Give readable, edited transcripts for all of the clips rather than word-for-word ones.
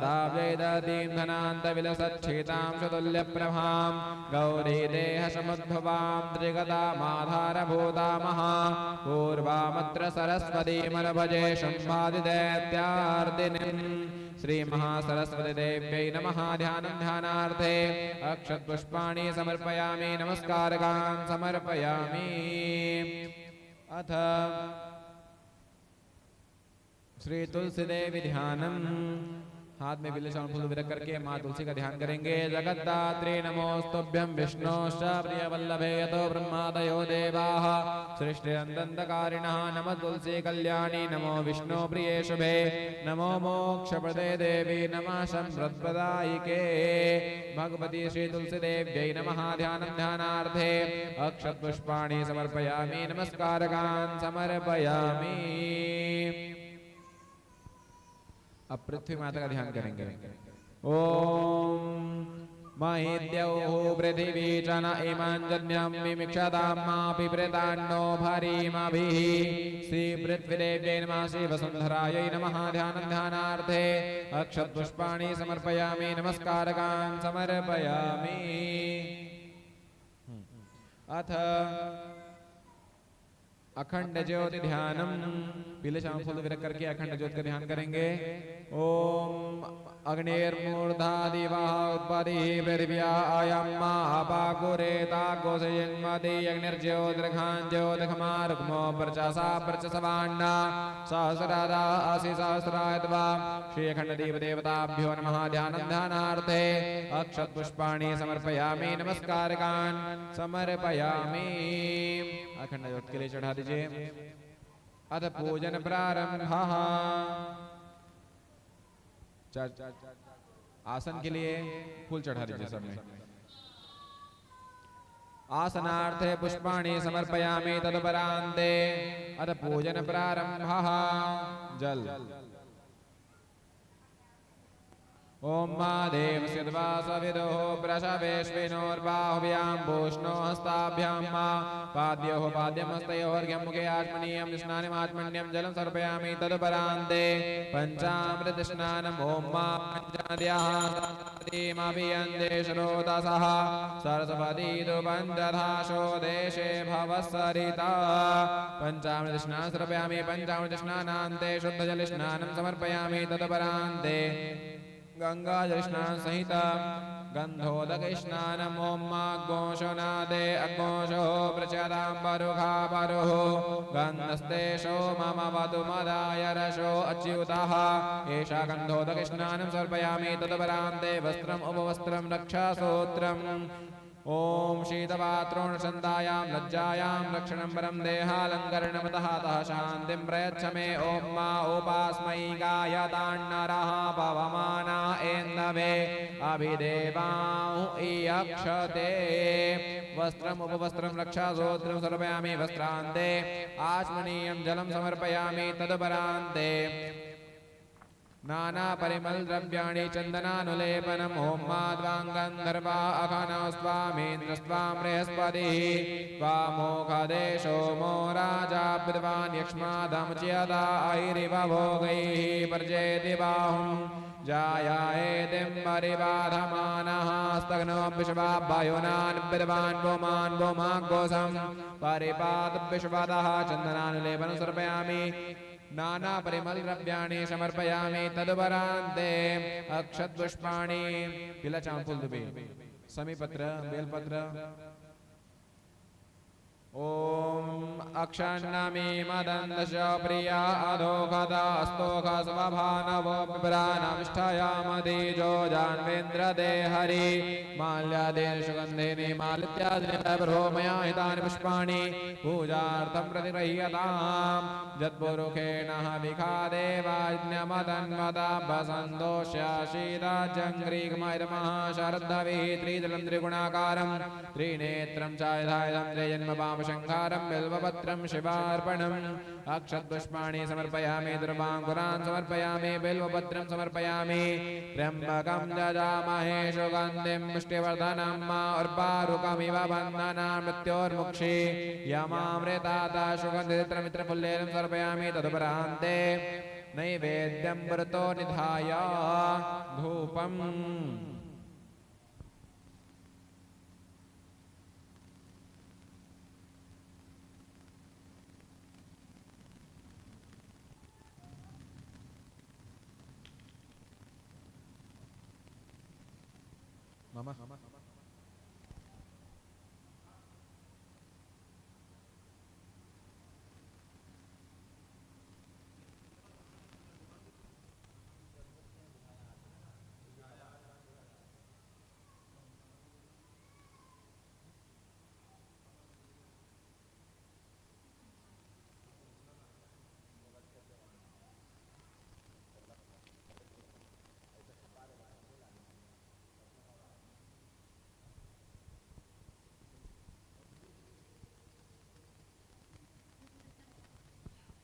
ताव्यैदतीं धनान्तविलसच्छीतां शतुल्यप्रभां गौरीदेहसमुद्भवां त्रिगतामाधारभूतामः पूर्वामत्र सरस्वतीमनुभजे शम्भादिदैत्यार्दिनीम् श्रीमहासरस्वतीदेव्यै नमः। ध्यानं ध्यानार्थे अक्षतपुष्पाणि समर्पयामि, नमस्कारकान् समर्पयामि। अथ श्री तुलसीदेवी ध्यानम। हाथ में बिल्व फूल रख करके माँ तुलसी का ध्यान करेंगे। जगद्धात्री नमोस्तुभ्यं विष्णोश्च प्रियवल्लभे यतो ब्रह्मादयो देवाः सृष्टिरन्तकारिणः। नमो तुलसी कल्याणी, नमो विष्णु प्रिये शुभे, नमो मोक्षप्रदे देवी, नमः सम्प्रदायिके भगवती श्री तुलसी देव्यै नमः। ध्यानं ध्यानार्थे अक्षतपुष्पाणि समर्पयामि, नमस्कारकान् समर्पयामि। अब पृथ्वी माता का ध्यान करेंगे। ओम महेद्यौः पृथिवी च न इमाञ्जन्यं मिमिक्षतां मा पिप्रेतान्नो भरीमभिः। श्री पृथ्वीदेव्यै नमः। श्री वसुन्धरायै नमः। ध्यानं ध्यानार्थे अक्षतपुष्पाणि समर्पयामि, नमस्कारकान् समर्पयामि। अथ अखंड ज्योति ध्यानम। पीले शाम फूल विरख करके अखंड ज्योति का ध्यान करेंगे। ओम अग्निर्मूर्धा दिवः उत्पत्तिः पृथिव्या अयम्मा अपाकुरेता गोसयन्मति अग्निर्ज्योतिर्घान् ज्योतिर्घमारुग्मो वर्चसा वर्चसवान्ना सहस्रादा असि सहस्रायत्वा। श्री अखंड देवताभ्यो नमः। ध्यानं ध्यानार्थे अक्षतपुष्पाणि समर्पयामि, नमस्कारकान् समर्पयामि। अखंड ज्योति के लिए चढ़ा दीजिए। अथ पूजन प्रारंभः। आसन के लिए फूल चढ़ा दीजिए सबने। आसनार्थे पुष्पाणि समर्पयामि, तदुपरान्ते अथ पूजन प्रारंभः। जल। ओम देवस्य द्वासविदोः प्रशवेश्विनोर्बाहुभ्यां भूष्णो हस्ताभ्यां मा पाद्योः पाद्यमस्तयोर्घ्यं मुखे आचमनीयं स्नानमाचमन्यं जलं समर्पयामि, तदुपरान्ते पञ्चामृत स्नानम्। ओम मा पञ्चाद्याः सरस्वतीमभियन्ते श्रोतसः सरस्वती तु पञ्चधाशो देशे भवः सरिता। पञ्चामृत स्नानं समर्पयामि, पञ्चामृत स्नानान्ते शुद्धजल स्नानं समर्पयामि, तदुपरान्ते गंगाजल स्नान सहित गंधोदक स्नानम्। ओम अग्गोषनादे अग्गोषो प्रचदां बरुखा बरुः गन्धस्तेषो मम वधु मदाय रसो अच्युतः। एषा गंधोदक स्नानं समर्पयामि, तदुपरान्ते वस्त्रम् उपवस्त्रं रक्षासूत्रम्। ओम शीतपात्रोणसन्दायां लज्जायां रक्षणं परं देहालङ्करणमतः तः शान्तिं प्रयच्छ मे। ओम मा उपास्मै गायतान्नरः पवमाना एन्दवे अभिदेवाहुः इयक्षते। वस्त्रम् उपवस्त्रं रक्षासूत्रं समर्पयामि, वस्त्रान्ते आचमनीयं जलं समर्पयामि, तदुपरान्ते नाना परिमल द्रव्याणि चन्दनानुलेपनम्। ओम माध्वाङ्गन्धर्वा अघनौ स्वामीन्द्र स्वां बृहस्पतिः स्वामोघदेशो मो राजा विद्वान् यक्ष्मादमुच्यता ऐरिव भोगैः पर्जेति बाहुं जायायेतिं परिबाधमानः स्तग्नो विश्वाभ्युनान् विद्वान् भूमान् भूमाग्गोसं परिपाद विश्वतः। चन्दनानुलेपनं समर्पयामि, नाना परिमल द्रव्याणि समर्पयामि, तदुपरान्ते अक्षतपुष्पाणि। पीला चाम फूल दुबे, समीपत्र बेलपत्र। ओम अक्षन्नमी मदन्दश प्रिया अधोगदा स्तोख स्वभानवो विभ्रानमिष्ठायामधीजो जान्वेन्द्र दे हरि माल्यादेन सुगन्धेन मालित्यादिन ब्रह्मया हितानि पुष्पाणि पूजार्थं प्रतिगृह्यताम्। यत्पुरुषेण विखादेवाज्ञमदन्मदा वसन्तोष्याशीराजङ्घ्रिगमैर्मः शरद्धविः त्रिदलं त्रिगुणाकारं त्रिनेत्रं चायधायं त्रिजन्मपामशङ्कारं बिल्वपत्रं शिवार्पणम्। अक्षतपुष्पाणि समर्पयामि, दुर्वाङ्कुरान् समर्पयामि, बिल्वपत्रं समर्पयामि। त्र्यम्बकं जजामहे सुगन्धिं पुष्टिवर्धनं उर्वारुकमिव बन्धनान् मृत्योर्मुक्षि यमामृतात् सुगन्धित्रमित्रपुल्लेनं समर्पयामि, तदुपरान्ते नैवेद्यं व्रतो निधाय धूपम् Mama.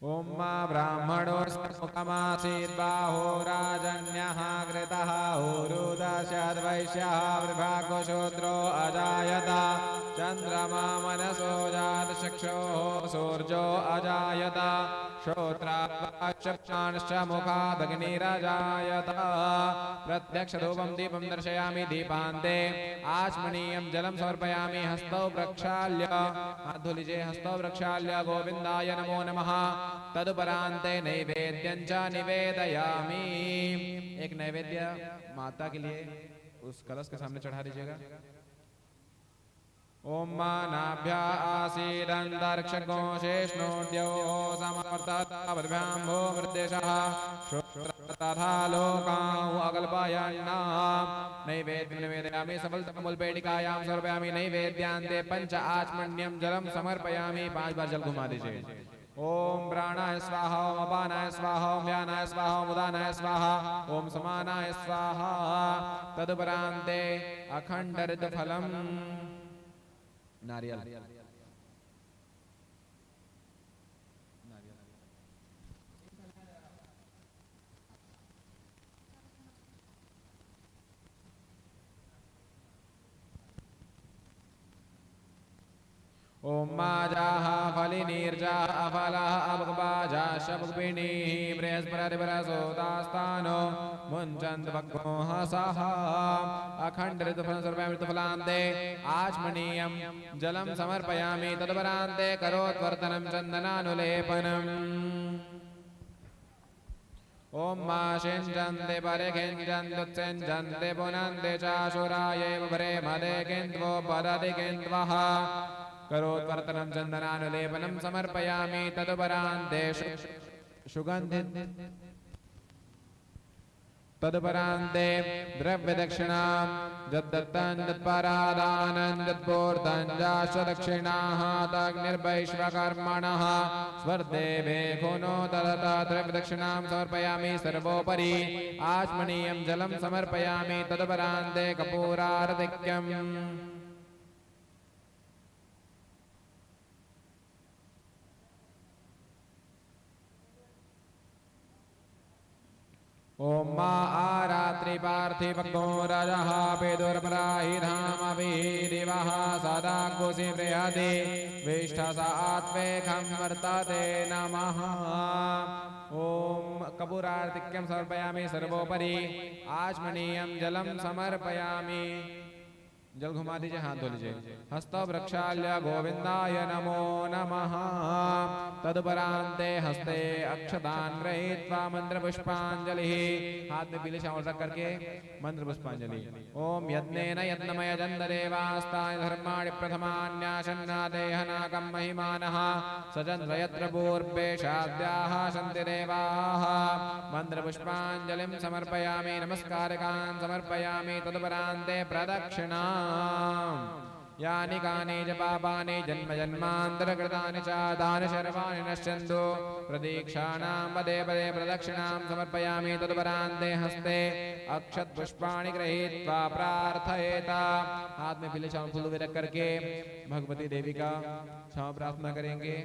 ओम मा ब्राह्मणो मुखमासीद्बाहो राजन्यः कृतः ऊरुदशद्वैश्यः विभागशूद्रो अजायत चन्द्रमा मनसो जातचक्षुः सूर्यो अजायत श्रोत्राश्च मुखादग्निरजायत प्रत्यक्षधूपं दीपं दर्शयामि दीपान्ते आचमनीयं जलं समर्पयामि हस्तौ प्रक्षाल्य हाथ धो लीजिए हस्तौ प्रक्षाल्य गोविन्दाय नमो नमः तदुपरान्ते नैवेद्यं च निवेदयामि एक नैवेद्य माता के लिए उस कलश के सामने चढ़ा दीजिएगा ओम मानाभ्या आसीदन्तरिक्षगो शेष्णोद्यो समवर्ततावद्भ्याम्भो मृद्देशः तथा लोकाः अकल्पयन्ना नैवेद्यं निवेदयामि सफलतमूलपेटिकायां समर्पयामि नैवेद्यान्ते पंच आचमन्यं जलं समर्पयामि 5 बार जल घुमा दीजिए ओम प्राणाय स्वाहा ओम अपानाय स्वाहा ओम व्यानाय स्वाहा ओम उदानाय स्वाहा ओम समानाय स्वाहा तदुपरान्ते अखण्डरित फलम् नारियल ओम माजाः फलिनीर्जाः अफलाः अबुकबाजाः शबुकपिणीः बृहस्पतिर्बृहसोतास्तानो मुञ्चन्त भक्तो हसः अखण्डऋतुफलसर्वमृतफलान्ते आचमनीयं जलं समर्पयामि तदुपरान्ते करोत्वर्तनं चन्दनानुलेपनम् ओम मा शिञ्चन्ते परिखिञ्चन्तुत्सिञ्चन्ते पुनन्ते चाशुरायैव भरे मदे किन्त्वो पदति किन्त्वः करोत्वर्तनं चन्दनानुलेपनं समर्पयामि तदुपरान्ते तदुपरान्ते द्रव्यदक्षिणां यद्दत्तं तत्परादानं यत्पूर्तं जाश्च दक्षिणाः तग्निर्वैश्वकर्मणः स्वर्देवे खुनो तदता द्रव्यदक्षिणां समर्पयामि सर्वोपरि आचमनीयं जलं समर्पयामि तदुपरान्ते कपूरारतिक्यम् ओम मा आरात्रि पार्थिवो रजः पेदुर्पराहिधामभिदिवः सदा कुसि बृहदि विष्ठसा आत्मेखं वर्तते नमः ओम कपूरार्तिक्यं समर्पयामि सर्वोपरि आचमनीयं जलं समर्पयामि जल घुमा दीजिए हाथ धो लीजिए हस्तौ प्रक्षाल्य गोविंदाय नमो नमः तदुपरान्ते हस्ते अक्षतान् गृहीत्वा मंत्र पुष्पांजलि हाथ में पीले चावल रख करके मंत्र पुष्पांजलि ओम यज्ञेन यज्ञमय जन्देवास्ताय धर्माणि प्रथमान्याशन्नादेहनाकं महिमानः सजन्त यत्र पूर्वे शाद्याः सन्ति देवाः मंत्र पुष्पांजलिं समर्पयामि नमस्कारकान् समर्पयामि तदुपरान्ते प्रदक्षिणा यानि कानि च पापानि जन्म जन्मान्तरकृतानि च तानि सर्वाणि नश्यन्तु प्रदीक्षाणां पदे पदे प्रदक्षिणां समर्पयामि तदुपरान्ते हस्ते अक्षत पुष्पाणि गृहीत्वा प्रार्थयेत हाथ में पीले चावल फूल रख करके भगवती देवी का क्षमा प्रार्थना करेंगे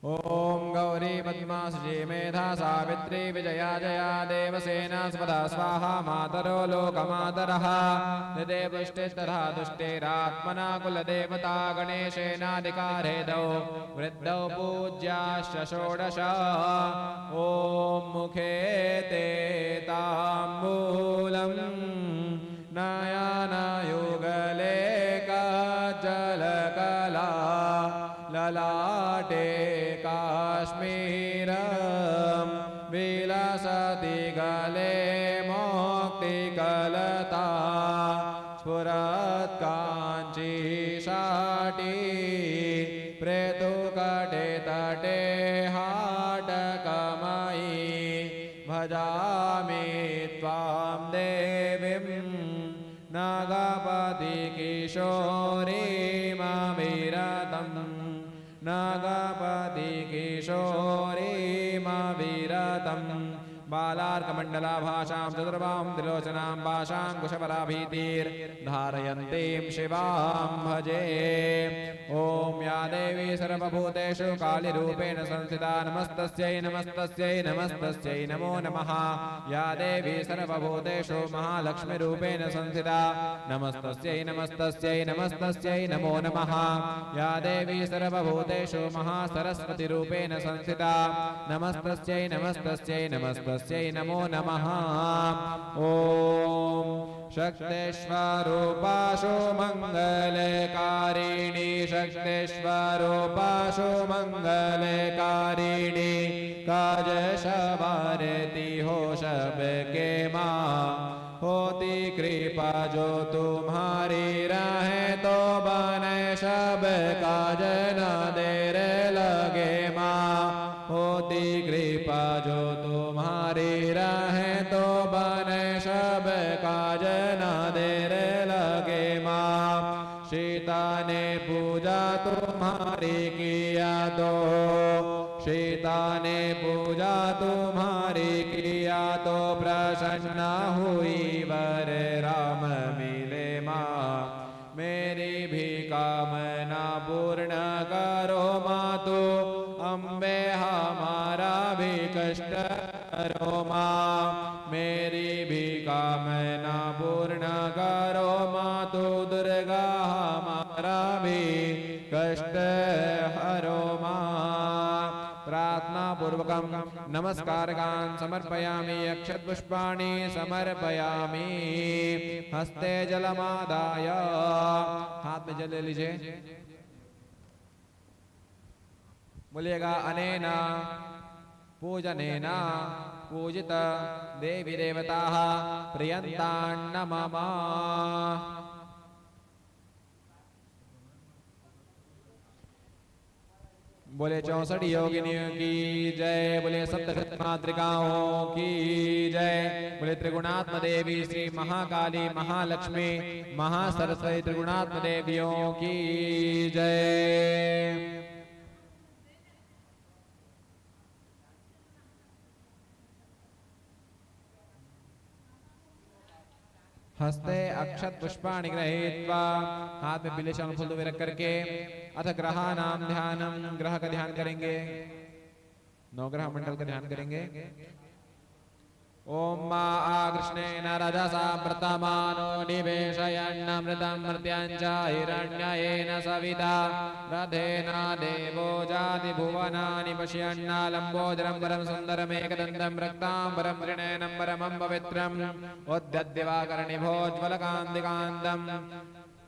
ओम गौरी पद्मा सुजी मेधा सावित्री विजया जया देवसेना स्वधा स्वाहा मातरो लोकमातरः निदे पुष्टिस्तथा दुष्टिरात्मना कुलदेवता गणेशेनाधिकारेदौ वृद्धौ पूज्याश्च षोडश ओम मुखे ते ताम्बूलम् नयनयुगले काजलकला ललाटे काश्मीरं विलसति गले मोक्तिकलता स्फुरत् काञ्चीशाटी प्रेतुकटे तटे हाटकमयी भजामि त्वां देवीं नागपति किशोरीमविरतम् नागपति किशोरीमविरतम् बालार्कमण्डलाभाषां चतुर्बां त्रिलोचनां पाशाङ्कुशपराभीतिर्धारयन्तीं शिवां भजे। ॐ या देवी सर्वभूतेषु कालीरूपेण संस्थिता नमस्तस्यै नमस्तस्यै नमस्तस्यै नमो नमः। या देवी सर्वभूतेषु महालक्ष्मीरूपेण संस्थिता नमस्तस्यै नमस्तस्यै नमस्तस्यै नमो नमः। या देवी सर्वभूतेषु महासरस्वतीरूपेण संस्थिता नमस्तस्यै नमस्तस्यै नमस्तस्यै नमो नमः। ॐ शक्तिस्वरूपाशु मङ्गलकारिणी शक्तिस्वरूपाशु मङ्गलकारिणी काज सवारती हो सबके माँ होती कृपा जो तुम्हारी रहे तो बने सब काज न देर लगे माँ होती कृपा जो तुम्हारी रहे तो बने सब काज न देर लगे माँ। सीता ने पूजा तुम्हारी किया तो सीता ने पूजा तुम्हारी किया तो प्रसन्न हुई वर राम मिले माँ। मेरी भी कामना पूर्ण करो माँ तो अम्बे हमारा भी कष्ट करो माँ। मेरी भी कामना पूर्ण करो माँ तो दुर्गा हमारा भी कष्ट हरो माँ। प्रार्थना पूर्वकं नमस्कारकान् समर्पयामि अक्षतपुष्पाणि समर्पयामि। हस्ते जलमादाय हाथ में जल ले लीजिए। बोलिएगा अनेन पूजनेन पूजित देवी देवताः प्रियन्तान्न मम। बोले 64 योगिनियों की जय। बोले सप्तशत मातृकाओं की जय। बोले त्रिगुणात्म देवी श्री महाकाली महालक्ष्मी महासरस्वती त्रिगुणात्म देवियों की जय। हस्ते अक्षत पुष्पाणि गृहीत्वा हाथ में बिलेशम फूल रख करके अथ ग्रहानाम ध्यानम ग्रह का ध्यान करेंगे। नवग्रह मंडल का ध्यान करेंगे। ओम मा आकृष्णेन रजसा प्रतमानो निवेशयन्नमृतं मर्त्याञ्च हिरण्येन सविता रथेन देवो जाति भुवनानि पश्यन्नालम्बोदरं वरं सुन्दरमेकदन्तं रक्ताम्बरं त्रिनयनं परमं पवित्रम् उद्यद्दिवाकरनिभोज्ज्वलकान्तिकान्तम्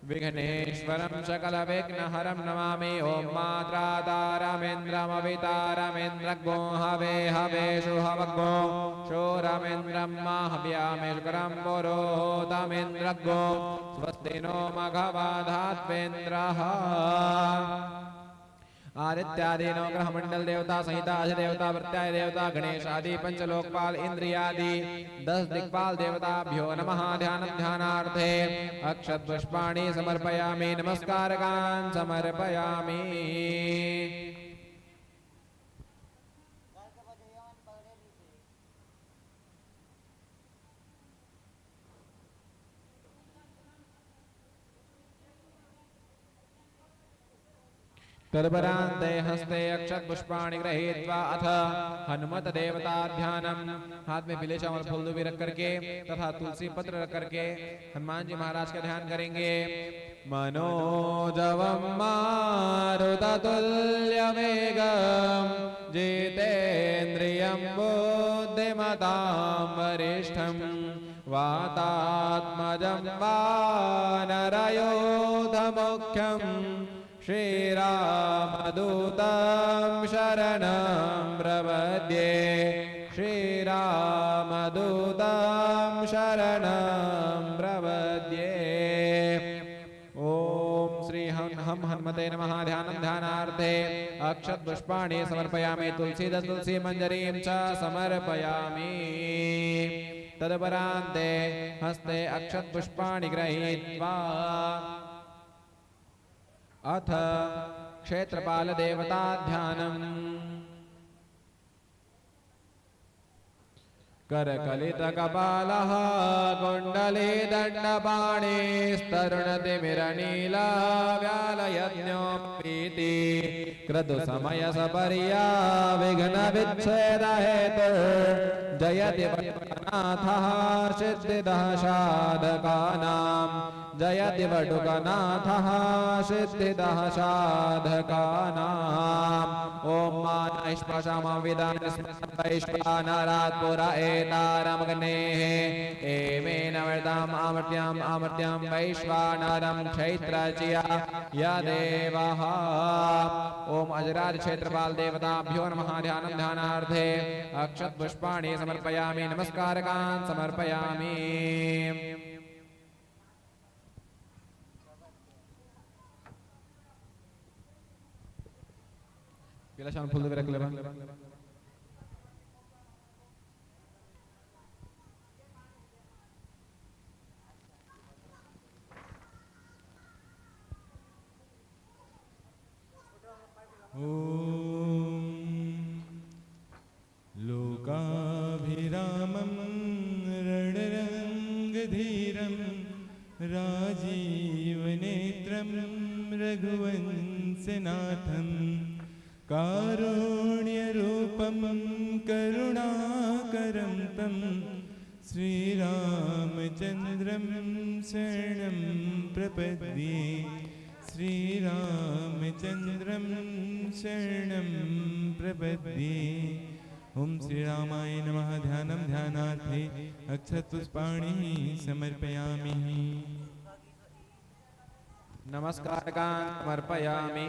विघ्नेश्वरं सकलविघ्नहरं नमामि। ओम मात्रातारमेन्द्रमवितारमेन्द्रग्गो हवे हवेषु हवग्गो शोरमेन्द्रं माहव्यामे शुक्रं पुरोतमेन्द्रग्गो स्वस्ति नो मघवधात्वेन्द्रः। आदित्यादि नवग्रह मंडल देवता सहिता अधिदेवता प्रत्याय देवता गणेश आदि पंचलोकपाल इंद्रियादि 10 दिक्पाल देवताभ्यो नमः। ध्यानं ध्यानार्थे अक्षत पुष्पाणि समर्पयामि नमस्कारकान् समर्पयामि। तदपरान्ते हस्ते अक्षत पुष्पाणि गृहीत्वा अथ हनुमत देवता ध्यानम, हाथ में पीले चावल फूल भी रख करके तथा तुलसी पत्र रख करके हनुमान जी महाराज का ध्यान करेंगे। मनोजवम मारुततुल्यवेगम जितेन्द्रियं बुद्धिमतां वरिष्ठं वातात्मजं वानरयोधमुख्यं श्रीरामदूतं शरणं प्रपद्ये, श्रीरामदूतं शरणं प्रपद्ये। ओम श्री हम हनुमते नमः। ध्यानं ध्यानार्थे अक्षत पुष्पाणि समर्पयामि, तुलसी तुलसी मंजरीं च समर्पयामि। तदपरान्ते हस्ते अक्षत पुष्पाणि गृहीत्वा अथ क्षेत्रपाल देवता ध्यानम्। करकलित कपालः कुण्डली दण्डपाणिस्तरुणतिमिरनीला व्यालयज्ञोपीति क्रतु समय सपर्या विघ्न विच्छेद हेतु जयति वटुकनाथः सिद्धिदः साधकानां, जयति वटुकनाथः सिद्धिदः साधकानाम्। ओम मानैष्पशमविदानस्मैष्पानरात्पुरा एतारमग्नेः एवेन वर्ताम् आमर्त्याम् आमर्त्यां वैश्वानरं क्षैत्रचिया यदेवः। ओम अजराज क्षेत्रपाल देवताभ्यो नमः। ध्यानं ध्यानार्थे अक्षत पुष्पाणि समर्पयामि, नमस्कारकान् समर्पयामि। विलक्षण फूल रख ले। लोकाभिरामं रणरङ्गधीरं राजीवनेत्रं रघुवंशनाथं कारुण्यरूपं करुणाकरं तं श्रीरामचन्द्रं शरणं प्रपद्ये, श्रीरामचन्द्रं शरणं प्रपद्ये। ओम श्री रामाय नमः। ध्यानं ध्यानार्थे अक्षत पुष्पाणि समर्पयामि, नमस्कारकान् समर्पयामि।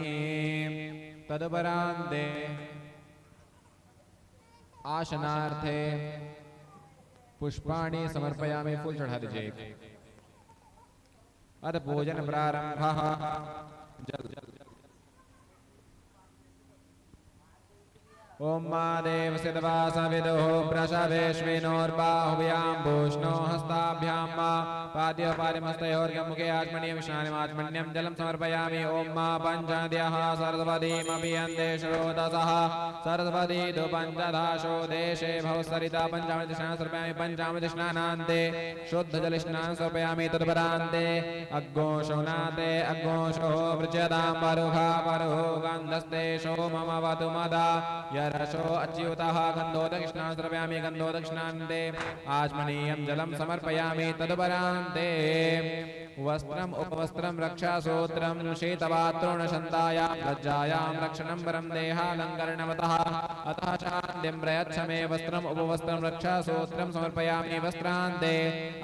तदपरान्ते आसनार्थे पुष्पाणि समर्पयामि, फूल चढ़ा दीजिए। अथ भोजन प्रारंभः। जल ओम मादेव सिद्धवासविदुः प्रसवेश्विनोर्बाहुभ्यां भूष्णो हस्ताभ्यां मा पाद्योपादिमस्तयोर्गमुखे आचमनीयं स्नानमाचमन्यं जलं समर्पयामि। ओम मा पञ्चद्यः सरस्वतीमभियन्ते श्रोतसः सरस्वती तु पञ्चदाशो देशे भवसरिता पञ्चामृत स्नानं समर्पयामि। पञ्चामृत स्नानान्ते शुद्धजलस्नानं समर्पयामि। तदपरान्ते अग्गोषोनाते अग्गोषो वृज्यतां परुहा परुः गन्धस्ते सोममवतु मदा रसो अच्युतः गन्धोदक्षिणां समर्पयामि। गन्धोदक्षिणान्ते आचमनीयं जलं समर्पयामि। तदपरान्ते वस्त्रम् उपवस्त्रं रक्षासूत्रं शीतपात्रोणशन्तायां लज्जायां रक्षणं वरं देहालङ्करणवतः अतः शान्तिं प्रयच्छ मे। वस्त्रम् उपवस्त्रं रक्षासूत्रं समर्पयामि। वस्त्रान्ते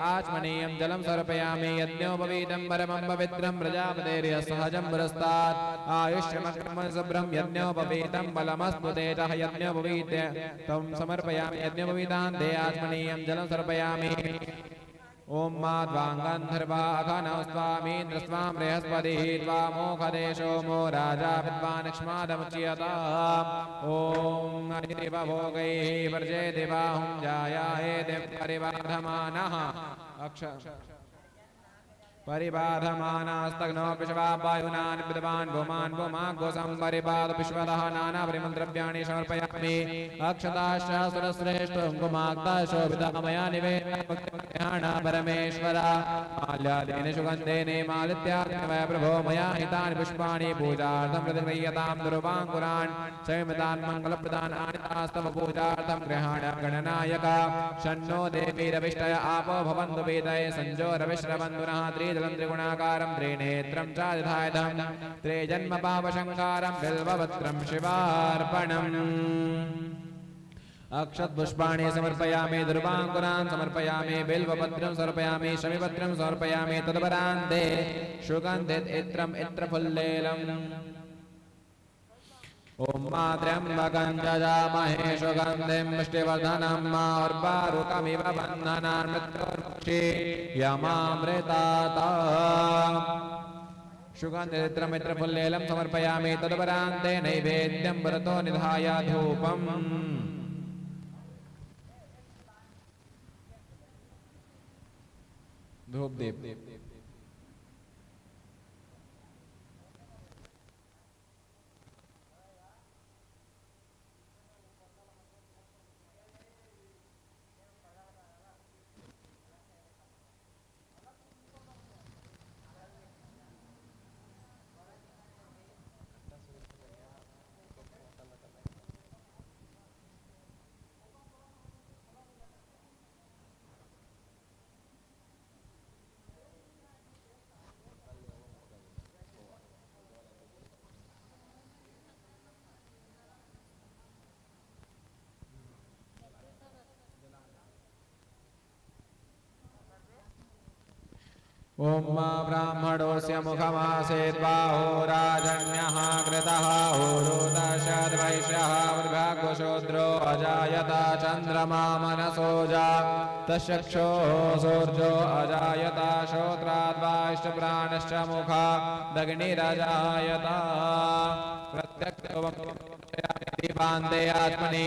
आचमनीयं जलं समर्पयामि। यज्ञोपवीतं परमं पवित्रं प्रजापतेर्यः सहजं पुरस्तात् आयुष्यमक्रमं शुभ्रं यज्ञोपवीतं बलमस्तु तेजः यज्ञोपवीत्य तं समर्पयामि। यज्ञोपवीतान्ते आचमनीयं जलं समर्पयामि। ओम माध्वांगन्धर्वा अघनौ स्वामीन्द्र स्वां बृहस्पतिः त्वामोखदेशो मो राजा विद्वानक्ष्मादमुच्यताम्। ओम अरिदिवभोगैः वर्जे दिवाहुं जायाहे दिवपरिवर्धमानः। परिबाधमानास्तग्नो विश्वा वायुनान् विद्वान् भूमान् भूमाग्गो संपरिबाध विश्वतः नानापरिमलद्रव्याणि समर्पयामि अक्षताश्च सुरश्रेष्ठ कुमाक्ताशोभिता मया निवेदयामि परमेश्वर माल्यादेन सुगन्धेन मालित्यात्मय प्रभो मया हितानि पुष्पाणि पूजार्थं प्रतिगृह्यतां दुर्वाङ्कुरान् संयमितान् मङ्गलप्रदान् आनितास्तव पूजार्थं गृहाण गणनायक शन्नो देवीरविष्टय आपो भवन्तु वेदये संजोरविश्रबन्धुनः त्रिजलं त्रिगुणाकारं त्रिनेत्रं चाधिधायधं त्रिजन्म पापशङ्कारं बिल्वपत्रं शिवार्पणम् अक्षतपुष्पाणि समर्पयामि दुर्वाङ्कुरान् समर्पयामि बिल्वपत्रं समर्पयामि शमीपत्रं समर्पयामि तदपरान्ते सुगन्धित इत्रम् इत्रफुल्लेलम् ओम त्र्यंबकं जजामहे सुगन्धिं पुष्टिवर्धनं उर्वारुकमिव बन्धनान् मृत्युर्मुक्षीयमामृतात् सुगन्धित्रमित्रफुल्लेलं समर्पयामि तदपरान्ते नैवेद्यं व्रतो निधाय धूपम् धूप दीप ओम ब्राह्मणोऽस्य मुखमासीत् बाहो राजन्यः कृतः होरोदशद्वैश्यः वृभागशूद्रो अजायत चन्द्रमा मनसोजा तक्षो सूर्यो अजायत श्रोत्राद्वाश्च प्राणश्च मुखा दग्निरजायत दीपान्ते आत्मनि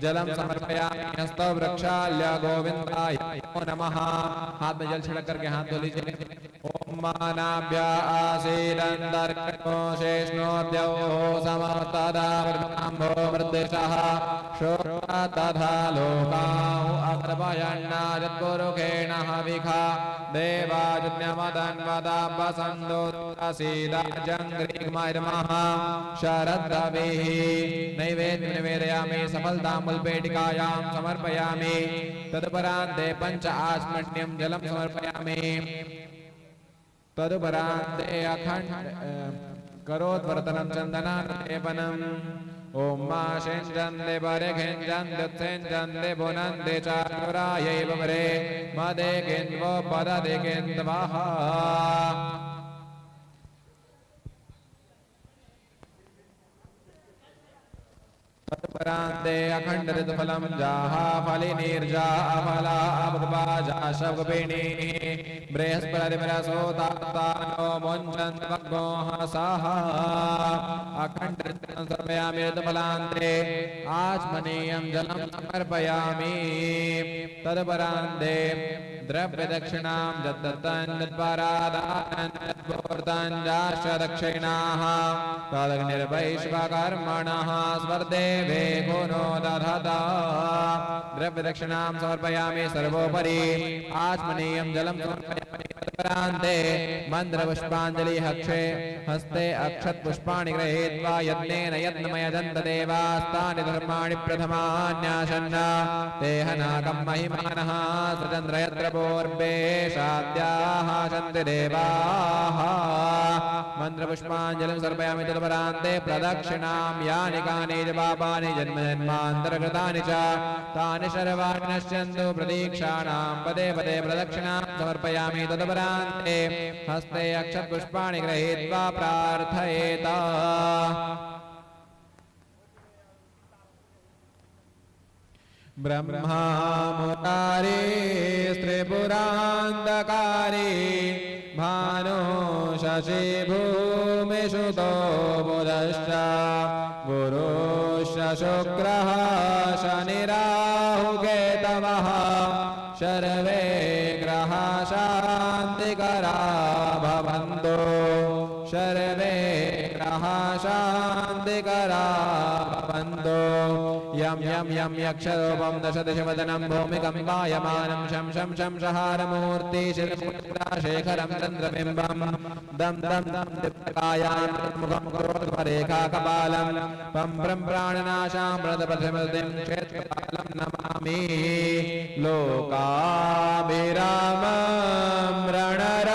जलम समर्पयामि हस्तो वृक्षाल्य गोविंदाय नमः। हाथ में जल छिड़क करके हाथ धो लीजिए। ओम मानाभ्य आसीदन्तर्कणो शेषणोऽद्यौ समस्तदा ब्रह्मो मृद्देशः शोरा तथा लोकाउ अग्रभयन्नाजत्पुरुखेण हविखा देवाजन्यमदन्वदापसन्दोत्सीदाजङ्घ्रिग्मर्मः शरद्रविः नैवेद्यं निवेदयामि सफलताम्बुलपेटिकायां समर्पयामि तदुपरान्ते पंच आचमनीयं जलं समर्पयामि तदुपरान्ते अखण्ड करोद्वर्तनं चन्दनालेपनम् ओम मा शेञ्जन्ते परिघिञ्जन्ते उत्सेञ्जन्ते भुनन्ते चातुरायैव वरे मदे किन्वो पददे किन्वः तत्परान्ते अखंड ऋतुफलं जाहा फलिनीर्जा अफला अभुपाजा शवपिणी बृहस्पतिमरसोतानो मुञ्चन् वग्गोः साहा अखंड ऋतुफलं समर्पयामि ऋतुफलान्ते आचमनीयं जलं समर्पयामि तत्परान्ते द्रव्यदक्षिणां दत्तन्परादानन्दपूर्तञ्जाश्च दक्षिणाः तदग्निर्वैश्वकर्मणः स्वर्देवे गुणो दधता द्रव्यदक्षिणां समर्पयामि सर्वोपरि आचमनीयं जलं समर्पयामि तत्परान्ते मन्त्रपुष्पाञ्जलि हक्षे हस्ते अक्षतपुष्पाणि गृहीत्वा यज्ञेन यज्ञमयजन्त देवास्तानि धर्माणि प्रथमान्यासन्न तेह नागं महिमानः सचन्द्र यत्र पूर्वे शाद्याः सन्ति देवाः मन्त्रपुष्पाञ्जलिं समर्पयामि तत्परान्ते प्रदक्षिणां यानि कानि च पापानि जन्मजन्मान्तरकृतानि च तानि सर्वाणि नश्यन्तु प्रतीक्षाणां पदे पदे प्रदक्षिणां समर्पयामि तत्परान्ते हस्ते अक्षतपुष्पाणि गृहीत्वा प्रार्थयेत ब्रह्मा मुरारी त्रिपुरान्धकारी भानु शशि भूमिसुतो बुधश्च गुरुश्च शुक्रः शनिराहुकेतवः सर्वे ग्रहाः शान्ति शान्तिकरा भवन्तु सर्वे ग्रहाः शान्तिकरा भवन्तु यं यं यं यक्षरूपं दशदशवदनं भूमिकम्पायमानं शं शं शं शहारमूर्ति शिरमुद्राशेखरं चन्द्रबिम्बं दं दं दं दिव्यकायां मुखं करोद्भरेखाकपालं पं प्रं प्राणनाशां मृदपथमृतिं क्षेत्रपालं नमामि लोकाभिरामं रणरङ्गधीरं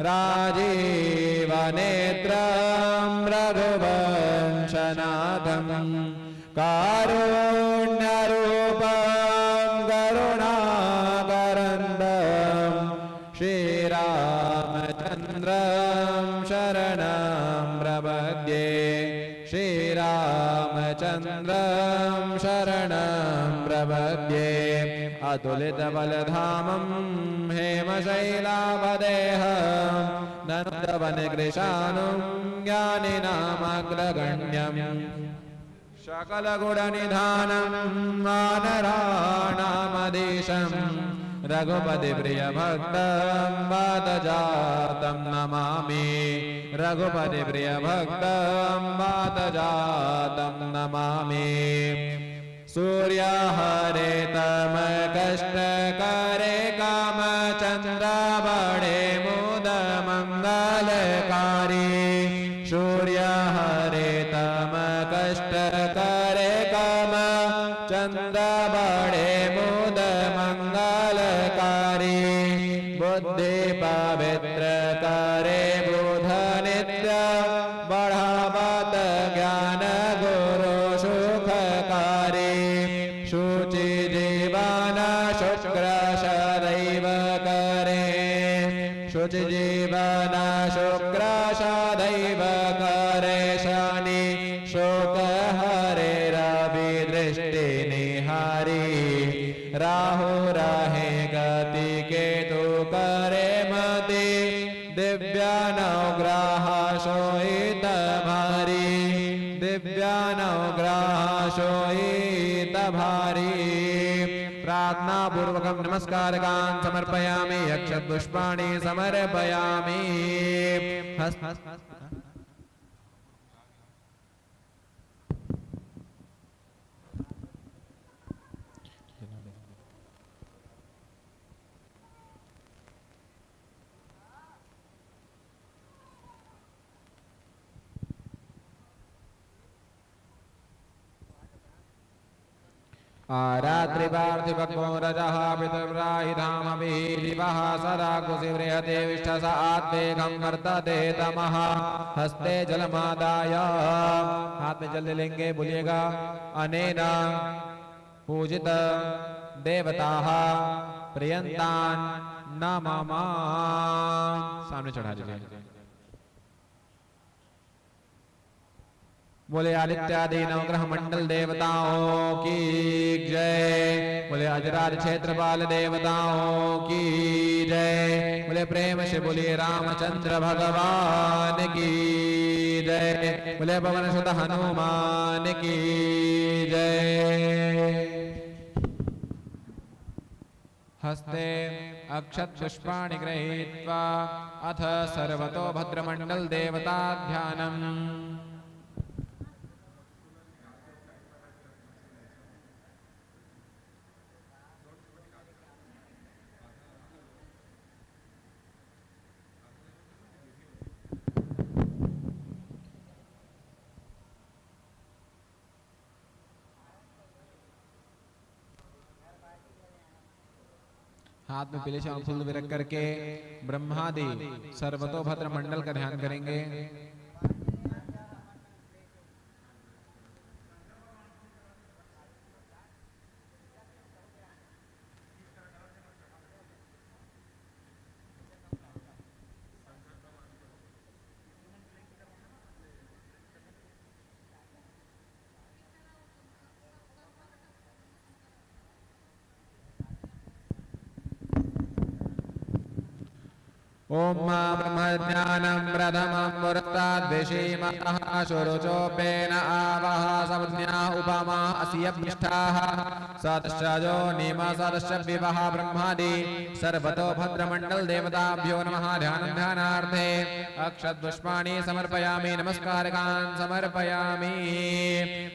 राजीवनेत्रं रघुवंशनाथं कारुण्यरूपं करुणाकरन्दं श्रीरामचन्द्रं शरणं प्रपद्ये श्रीरामचन्द्रं शरणं प्रपद्ये अतुलितबलधामं हेमशैलावदेहं नन्दवनकृशानुं ज्ञानिनामग्रगण्यम् सकलगुणनिधानं वानराणामधीशं रघुपतिप्रियभक्तं वातजातं नमामि रघुपतिप्रियभक्तं वातजातं नमामि सूर्यहरे तमकष्टकरे कामचन्द्रबळे मुदमङ्गलकारी सूर्यहरे तमकष्टकरे कामचन्द्रबळे मुदमङ्गलकारी बुद्धिपवित्रकरे बुधनित्य बढ़ावत ज्ञान गुरु सुखकारी शुचि जीवन शुक्र सदैव करे शुचि जीवन शुक्र सदैव करे शनि शोक हरे रवि दृष्टि निहारी राहु रहे गति केतु करे मति दिव्यानुग्रह शोहित भारी दिव्यानुग्रह शोहित भारी प्रार्थना पूर्वकं नमस्कारकान् समर्पयामि अक्षतपुष्पाणि समर्पयामि आरात्रिपार्थिवको रजः पितृव्राहि धामभिः दिवः सदा कुशिवृहते विष्ठस आत्मेघं वर्तते तमः हस्ते जलमादाय हाथ में जल लेंगे बोलिएगा अनेन पूजित देवताः प्रियन्तान् नमः सामने चढ़ा दीजिए बोले आदित्यादि नवग्रह मंडल देवताओं की जय बोले अजराज क्षेत्रपाल देवताओं की जय बोले प्रेम से बोलिए रामचंद्र भगवान की जय बोले पवन सुत हनुमान की जय हस्ते अक्षत पुष्पाणि गृहीत्वा अथ सर्वतो भद्रमंडल देवता ध्यानम् हाथ में पीले श्याम फूल भी रख करके ब्रह्मादि सर्वतोभद्र मंडल का ध्यान करेंगे। ओम मा ब्रह्मज्ञानं प्रथमं पुरस्ताद्विषीमतः शुरुचोपेन आवः सवज्ञा उपमा अस्यभिष्ठाः सदस्यो निम सदस्य विवः ब्रह्मादि सर्वतो भद्रमण्डल देवताभ्यो नमः ध्यानं ध्यानार्थे अक्षतपुष्पाणि समर्पयामि नमस्कारकान् समर्पयामि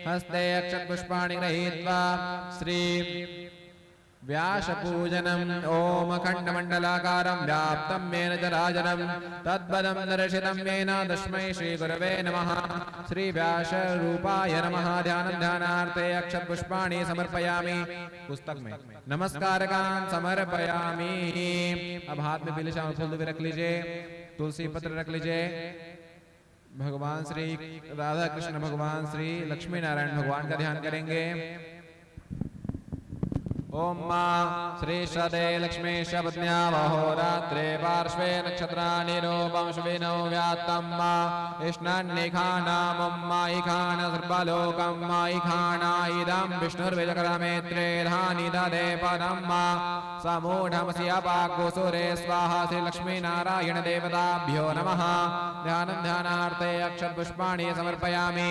हस्ते अक्षतपुष्पाणि गृहीत्वा श्री व्यासपूजनम् ओम खण्डमण्डलाकारं व्याप्तं येन चराचरं तद्पदं दर्शितं येन तस्मै श्रीगुरवे नमः श्रीव्यासरूपाय नमः ध्यानं ध्यानार्थे अक्षतपुष्पाणि समर्पयामि पुस्तक में नमस्कारकान् समर्पयामि। अब हाथ में पीले श्याम फूल भी रख लीजिए, तुलसी पत्र रख लीजिए। भगवान श्री राधा कृष्ण भगवान श्री लक्ष्मी नारायण भगवान का ध्यान करेंगे। ओम मा श्री सदे लक्ष्मी शब्दन्या वहोरात्रे पार्श्वे नक्षत्राणि रूपं श्विनो व्यात्तं मा इष्णान्निखानामं मा इखान सर्वलोकं मा इखाना इदं विष्णुर्विजकरमेत्रे धानि ददे पदं मा समूढमसि अपाकुसुरे स्वाहा श्री लक्ष्मी नारायण देवताभ्यो नमः ध्यानं ध्यानार्थे अक्षतपुष्पाणि समर्पयामि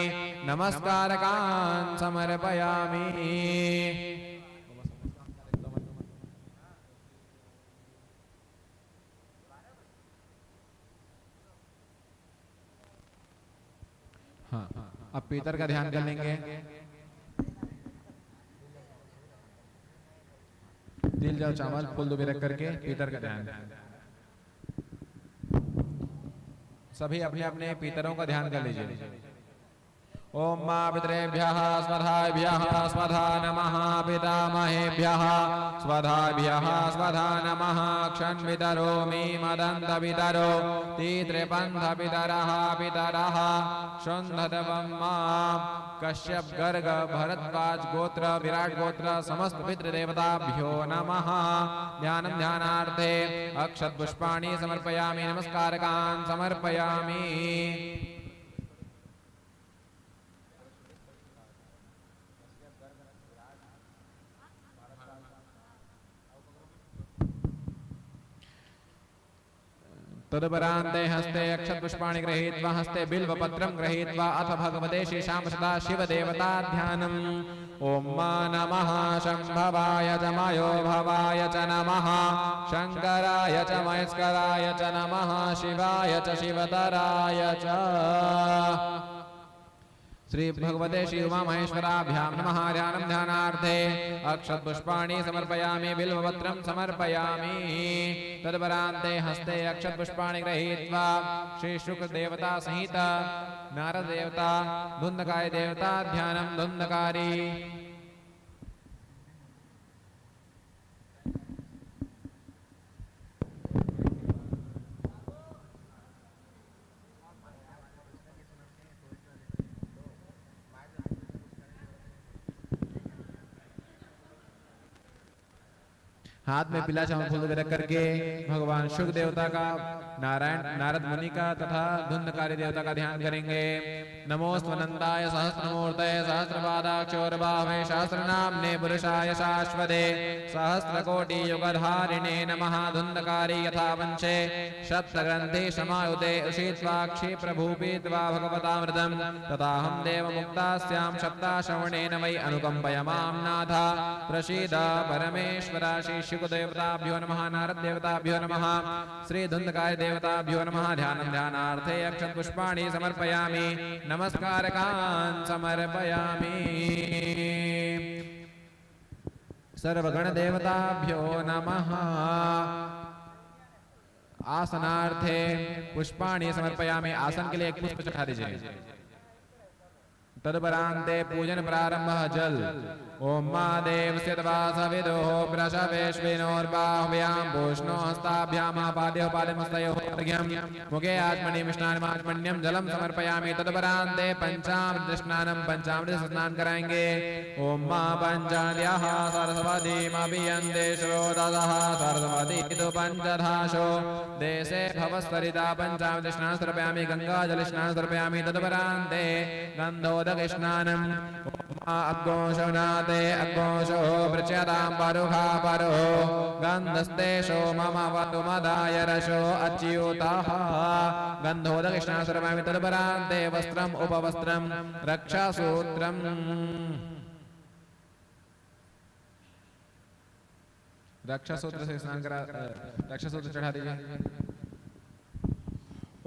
नमस्कारकान् समर्पयामि। हाँ, अब पीतर का ध्यान कर लेंगे। दिल जाओ चावल फूल दुबे रख करके पीतर का ध्यान। सभी अपने अपने पीतरों का ध्यान कर लीजिए। ओम मा पितरेभ्यः स्वधाभ्यः स्वधा नमः पितामहेभ्यः स्वधाभ्यः स्वधा नमः क्षन्वितरोमि मदन्तपितरो तीत्रिपन्थपितरः पितरः शुन्धतवं मा कश्यप गर्ग भरद्वाज गोत्र विराट गोत्र समस्त पितृदेवताभ्यो नमः ध्यानं ध्यानार्थे अक्षतपुष्पाणि समर्पयामि नमस्कारकान् समर्पयामि। तदपरान्ते हस्ते अक्षतपुष्पाणि गृहीत्वा हस्ते बिल्वपत्रं गृहीत्वा अथ भगवते श्रीशां सदा शिवदेवता ध्यानम्। ओम मा नमः शम्भवाय च मयो भवाय च नमः शङ्कराय च महेश्वराय च नमः शिवाय च शिवतराय च श्री भगवते श्री उमा महेश्वराभ्यां नमः ध्यानं ध्यानार्थे अक्षतपुष्पाणि समर्पयामि बिल्वपत्रं समर्पयामि। तदपरान्ते हस्ते अक्षतपुष्पाणि गृहीत्वा श्री शुक्र देवता सहित नारद देवता धुन्धकाय देवता ध्यानं धुन्धकारी। हाथ में पीला चावल फूल रख करके भगवान शुक्र देवता का नारद मुनि का तथा धुन्धकारी देवता का ध्यान करेंगे। नमोस्तवनंदाय सहस्रमूर्तये सहस्रपादाक्षोर्बाहवे सहस्रनाम्ने पुरुषाय शाश्वते सहस्रकोटि युगधारिणे नमः धुन्धकारी यथा वंशे सप्तग्रन्थि समायुते उषित्वाक्षि प्रभूपीत्वा भगवतामृतं तथाहं देवमुक्तास्यां सप्ताश्रवणेन वै अनुकम्पय मां नाथ प्रसीद परमेश्वर श्री शुकदेवताभ्यो नमः नारद देवताभ्यो नमः श्री धुन्धकाय देवताभ्यो नमः ध्यानं ध्यानार्थे अक्षतपुष्पाणि समर्पयामि नमस्कारकान् समर्पयामि। सर्वगण देवताभ्यो नमः आसनार्थे पुष्पाणि समर्पयामि। आसन के लिए एक पुष्प चढ़ा दीजिए। तदपरान्ते पूजन प्रारंभ जल। ओम मा देवस्य तवासविदोः प्रसवेश्विनोर्बाह्व्यां पूष्णो हस्ताभ्यामापाद्योः पादमस्तयोः अर्घ्यं मुखे आत्मनि स्नानमात्मन्यं जलम समर्पयामि। तदपरान्ते पंचामृत स्नानं पंचामृत स्नान कराएंगे। ओम मा पंचाद्याः सरस्वतीमभियन्ते श्रोतसः सरस्वती तु पंचधाशो देशे भवस्वरिता पंचामृत स्नानं समर्पयामि। गंगा जल स्नानं समर्पयामि। तदपरान्ते गन्धोदक गन्धोदकस्नानम् अग्गोशनाते अग्गोशो प्रचदां परुखा परो गन्धस्तेषो मम वतु मदाय रशो अच्युतः गन्धोदकस्नानं सर्वमिति तदुपरान्ते वस्त्रम् उपवस्त्रं रक्षासूत्रम् रक्षासूत्र से स्नान करा रक्षासूत्र चढ़ा दीजिए।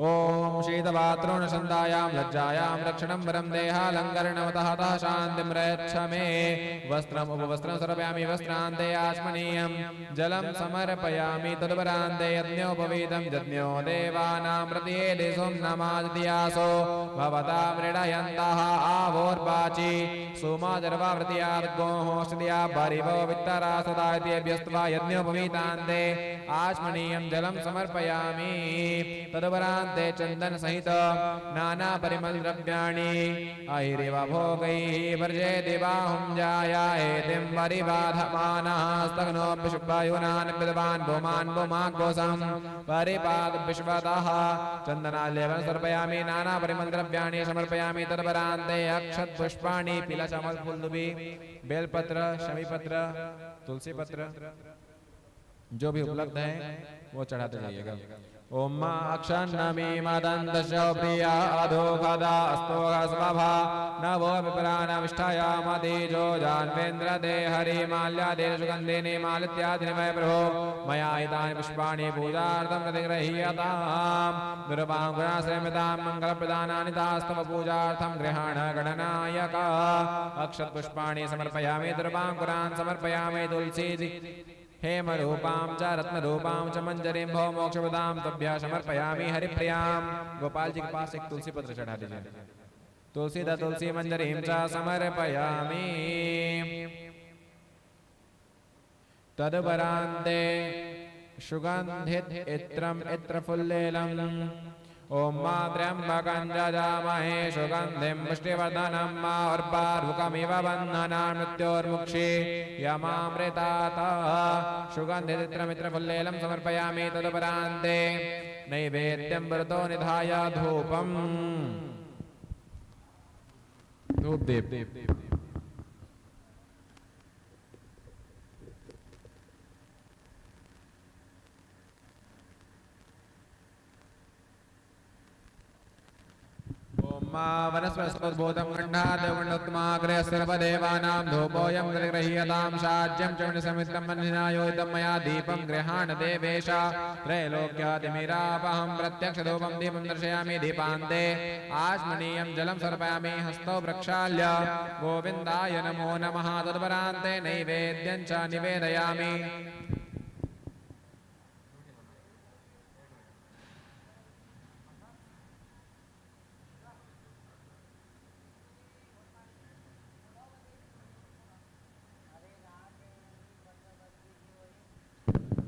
ओम शीतवात्रोण संदायां लज्जायां रक्षणं वरं देहालङ्करणमतः शान्तिं रक्ष मे वस्त्रम् उपवस्त्रं समर्पयामि वस्त्रान्ते आचमनीयं जलं समर्पयामि तदुपरान्ते यज्ञोपवीतं यज्ञो देवानां प्रत्येदे सोमनामादियासो भवता मृडयन्तः आवोर्वाचि सोमाजर्वावृत्याद्गोः स्थित्या परिवो वित्तरा सदा इत्यभ्यस्त्वा यज्ञोपवीतान्ते आचमनीयं जलं समर्पयामि तदुपरान्ते चंदन सहित नाना परिमल द्रव्याणि अहिरेव भोगैः वर्जे दिवाहुं जायाहेतिं परिबाधमानः स्तग्नोऽपि शुभ्वायुनान् विद्वान् भूमान् भूमाग्गोसं परिपाद विश्वतः चन्दनालेपनं समर्पयामि नाना परिमल द्रव्याणि समर्पयामि तदुपरान्ते अक्षत पुष्पाणि पीलाचामल फूलदुबी बेलपत्र शमीपत्र तुलसी पत्र जो भी उपलब्ध है वो चढ़ाते जाइएगा। ओम मा अक्षन्नमी मदन्तशो प्रिया अधोखदा अस्तोगस्वभा नवो विप्राणविष्ठायामधीजो जान्वेन्द्र दे हरि माल्यादे सुगन्धिनी मालित्यादिनि मय प्रभो मया हितानि पुष्पाणि पूजार्थं प्रतिगृह्यताम् दुर्वां गुणाश्रयमितां मङ्गलप्रदानानि तास्तव पूजार्थं गृहाण गणनायक अक्षत पुष्पाणि समर्पयामि दुर्वां गुणान् समर्पयामि तुलसी हेम रूपां च रत्न रूपां च मंजरीं भो मोक्षप्रदां तभ्यः समर्पयामि हरिप्रियां। गोपाल जी के पास एक तुलसी पत्र चढ़ा दीजिए। तुलसी द तुलसी मंजरीं च समर्पयामि तदुपरान्ते सुगन्धित इत्रम् इत्रफुल्लेलम् ओम मा त्र्यंबकं जजामहे सुगन्धिं पुष्टिवर्धनं मा उर्वारुकमिव बन्धनान् मृत्योर्मुक्षे यमामृतात् सुगन्धित्रमित्रफुल्लेलं समर्पयामि तदुपरान्ते नैवेद्यं व्रतो निधाय धूपम् धूप देव वनस्पतिस्फोटं गण्डादेवण्डोत्तमाग्रे सर्वदेवानां धूपोऽयं गृह्यतां शाज्यं च समितं मन्निनायोदितं मया दीपं गृहाण देवेश त्रैलोक्यातिमिरापहं प्रत्यक्षधूपं दीपं दर्शयामि दीपान्ते आचमनीयं जलं समर्पयामि हस्तौ प्रक्षाल्य गोविन्दाय नमो नमः तदुपरान्ते नैवेद्यं च निवेदयामि।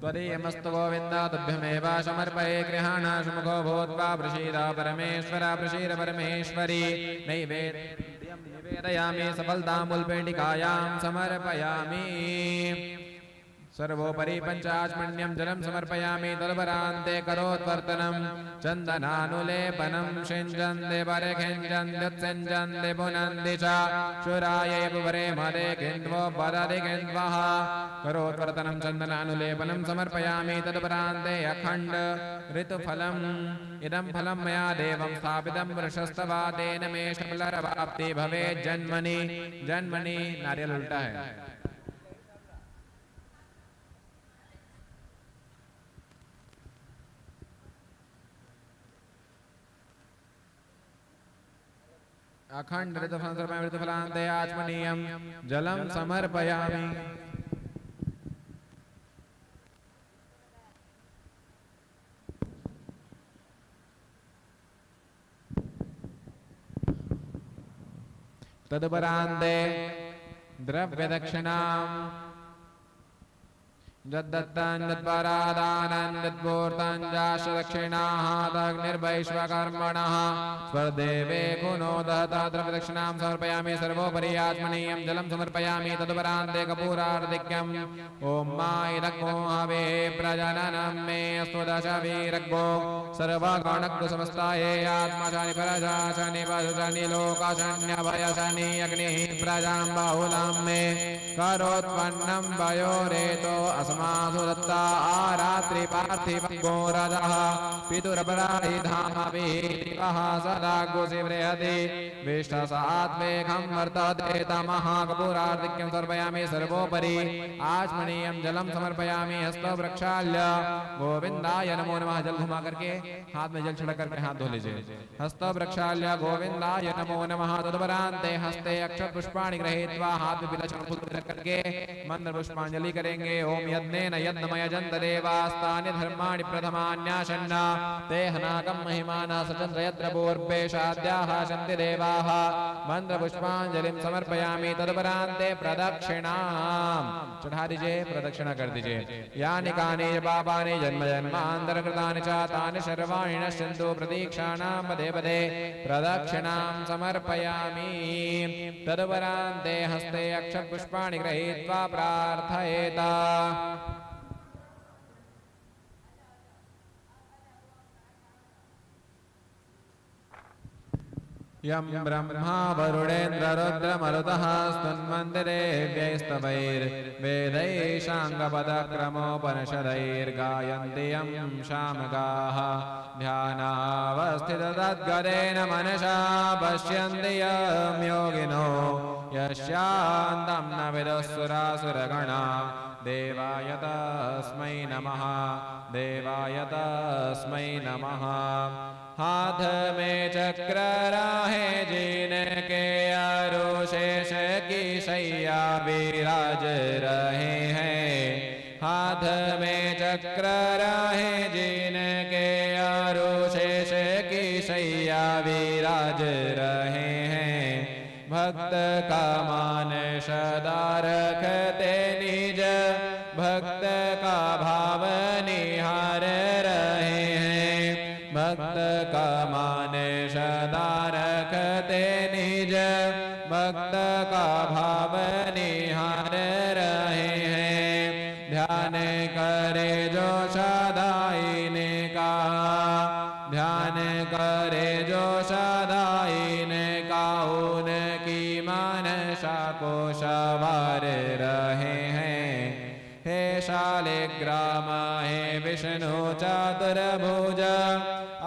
त्वदीयमस्तु गोविन्द तुभ्यमेव समर्पये गृहाण सुमुखो भूत्वा प्रसीद परमेश्वर प्रसीद परमेश्वरी नैवेद्यं निवेदयामि सफलताम्बूलपेटिकायां समर्पयामि सर्वोपरि पञ्चाचमनीयं जलं समर्पयामि तदुपरान्ते करोत्वर्तनं चन्दनानुलेपनं सिञ्चन्ति परिखिञ्चन्त्युत्सिञ्चन्ति पुनन्ति च शूरायै पुवरे मदे किन्त्वो वदति किन्त्वः करोत्वर्तनं चन्दनानुलेपनं समर्पयामि तदुपरान्ते अखण्ड ऋतुफलम् इदं फलं मया देवं स्थापितं वृषस्तवा तेन मे फलप्राप्ति भवेत् जन्मनि जन्मनि नारियल उल्टा है। अखंड ऋतुफलान्ते आचमनीयं जलं समर्पयामि तदुपरान्ते द्रव्यदक्षिणां जद्दत्तान्यत्परादानन्यत्पूर्ताञ्जाश दक्षिणाहादग्निर्वैश्वकर्मणः स्वदेवे कुनो दहतात्र प्रदक्षिणां समर्पयामि सर्वोपरि आत्मनीयं जलं समर्पयामि तदुपरान्ते कपूरार्धिक्यम् ॐ मायिरग्मो हवे प्रजननं मे अस्तु दशवीरग्मो सर्वगणग्गु समस्ताये आत्मशानि परजाशनि पशुशनि लोकशन्यभयशनि अग्निः प्रजां बाहुलां मे करोत्पन्नं वयोरेतो अस्मासु दत्ता आरात्रि पार्थिवो रजः पितुरपराधिधामभिः सदा गुसिबृहति विष्टसात्वेकं वर्तते तमः कपूरार्धिक्यं समर्पयामि सर्वोपरि आचमनीयं जलं समर्पयामि हस्तो प्रक्षाल्य गोविंदाय नमो नमः। जल घुमा करके हाथ में जल छिड़क करके हाथ धो लीजिए। हस्तो प्रक्षाल्य गोविंदाय नमो नमः। तदुपरान्ते हस्ते अक्षत पुष्पाणि गृहीत्वा हाथ में विलक्षण फूल रख करके मंत्र पुष्पांजलि करेंगे। ओम यज्ञेन यज्ञमयजन्त देवास्तानि धर्माणि प्रथमान्याशन्न ते हनाकं महिमाना सचन्द्र यत्र पूर्वेशाद्याः सन्ति देवाः। मंत्र पुष्पांजलिं समर्पयामि। तदुपरान्ते प्रदक्षिणां चढ़ा दीजिए, प्रदक्षिणा कर दीजिए। यानि कानि पापानि जन्म जन्मान्तरकृतानि च तानि सर्वाणि नश्यन्तु प्रतीक्षाणां पदे पदे प्रदक्षिणां समर्पयामि। तदुपरान्ते हस्ते अक्षतपुष्पाणि गृहीत्वा प्रार्थयेत। यं ब्रह्मा वरुणेन्द्र रुद्रमरुतः स्तुन्वन्दिरेभ्यैस्तवैर्वेदैशाङ्गपदक्रमोपनिषदैर्गायन्ति यं शामगाः ध्यानावस्थिततद्गतेन मनसा पश्यन्ति यं योगिनो यस्यान्तं न विदुःसुरासुरगणा। देवाय तस्मै नमः, देवाय तस्मै नमः। हाथ में चक्र राहे जिनके आरुशेष की शैया विराज रहे हैं। हाथ में चक्र राहे जिनके आरुशेष की शैया विराज रहे हैं। भक्त का मान सदा रखते निज, भक्त का भाव निहार रहे हैं। भक्त का मान सदा रखते निज, भक्त का भाव निहार रहे हैं। ध्यान करे जो सदाई ने कहा, ध्यान करे जो सदाई ने कहा, उनकी मानसा को सवार रहे हैं। हे शालिग्राम हे विष्णु चतुर्भुज,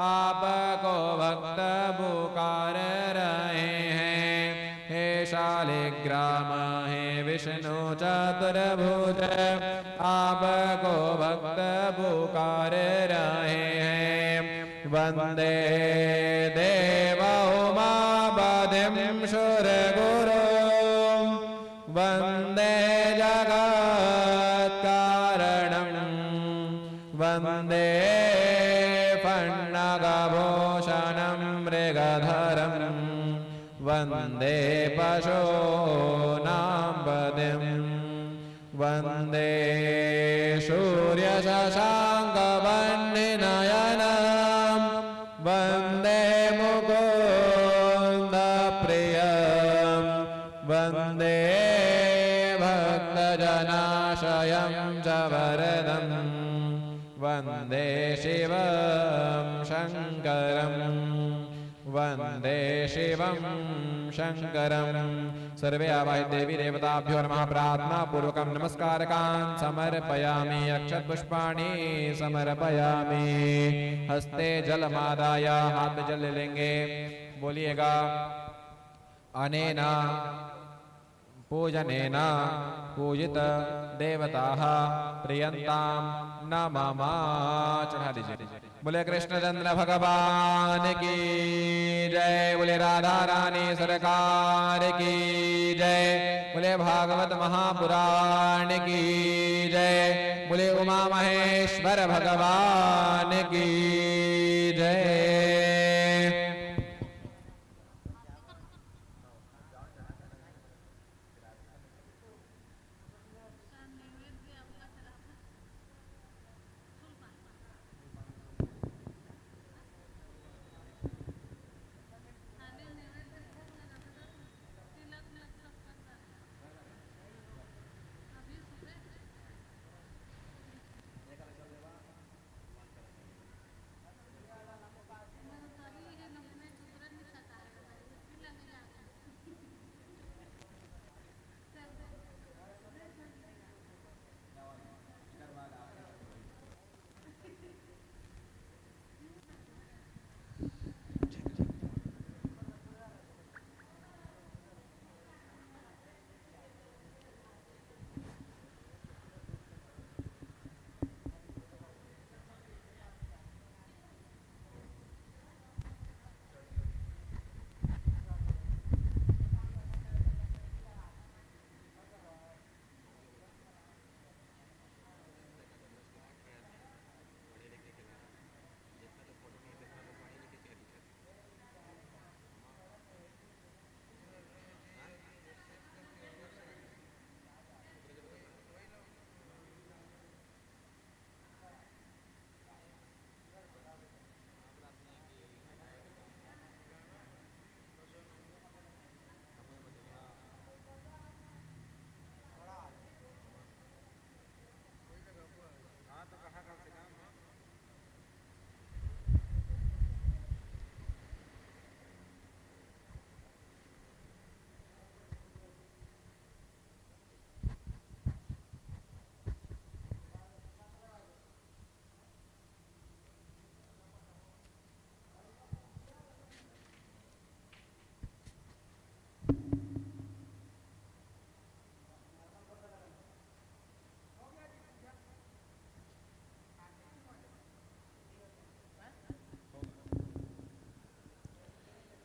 आपको भक्त पुकार रहे हैं। हे शालिग्राम हे विष्णु चतुर्भुज, आपको भक्त पुकार रहे हैं। वंदे देव उमापतिं सुरगुरुं, वंदे जगत्कारणं, वंदे फण्णगभूषणं मृगधरं, वंदे पशूनां पतिं, वंदे सूर्यशशाङ्कवह्निनयनं, वंदे मुकुन्दप्रियं, वंदे भक्तजनाशयं च वरदं, वंदे शिवं शङ्करं, वंदे शिवं शङ्करं। सर्वे आवाहित देवी देवताभ्यो नमः। प्रार्थना पूर्वकं नमस्कारकान् समर्पयामि। अक्षत पुष्पाणि समर्पयामि। हस्ते जलमादाय, हाथ में जल ले लेंगे। बोलिएगा अनेना पूजनेन पूजित देवताः प्रियन्तां न मम। चढ़ा दीजिए। बोले कृष्णचंद्र भगवान की जय, बोले राधा रानी सरकार की जय, बोले भागवत महापुराण की जय, बोले उमा महेश्वर भगवान की जय।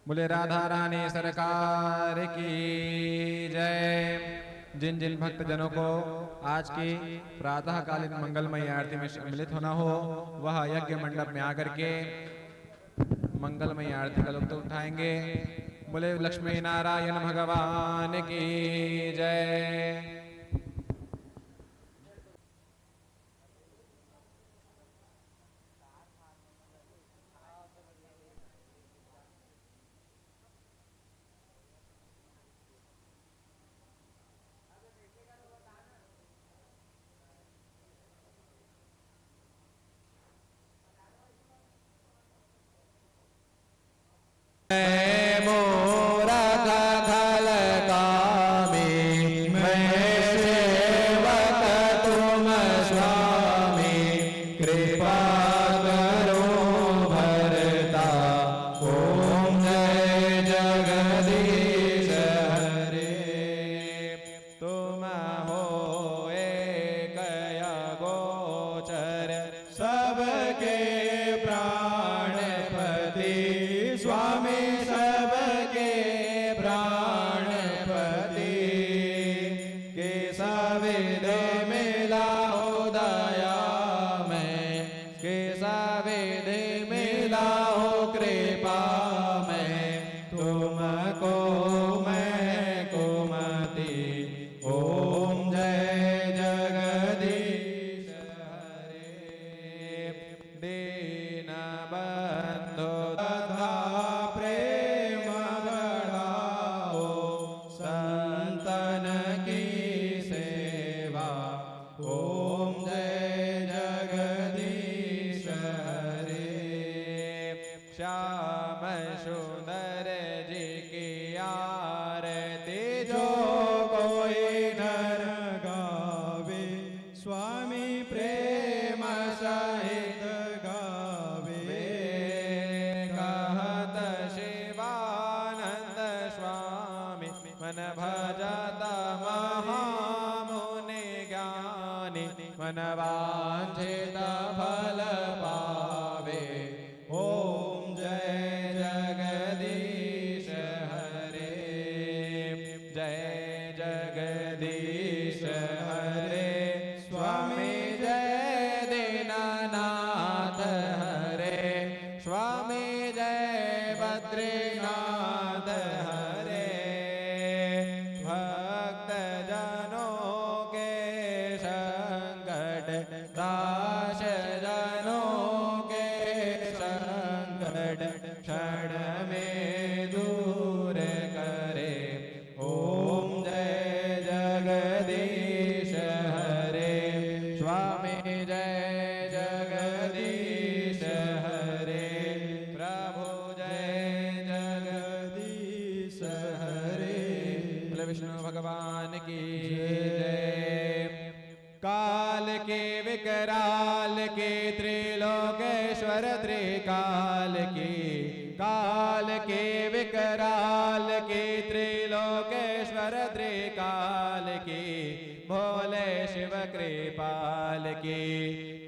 बोले राधा रानी सरकार की जय। जिन जिन भक्त जनों को आज की प्रातःकालीन मंगलमयी आरती में सम्मिलित होना हो वह यज्ञ मंडप में आकर के मंगलमयी आरती का लुत्फ उठाएंगे। बोले लक्ष्मी नारायण भगवान की जय।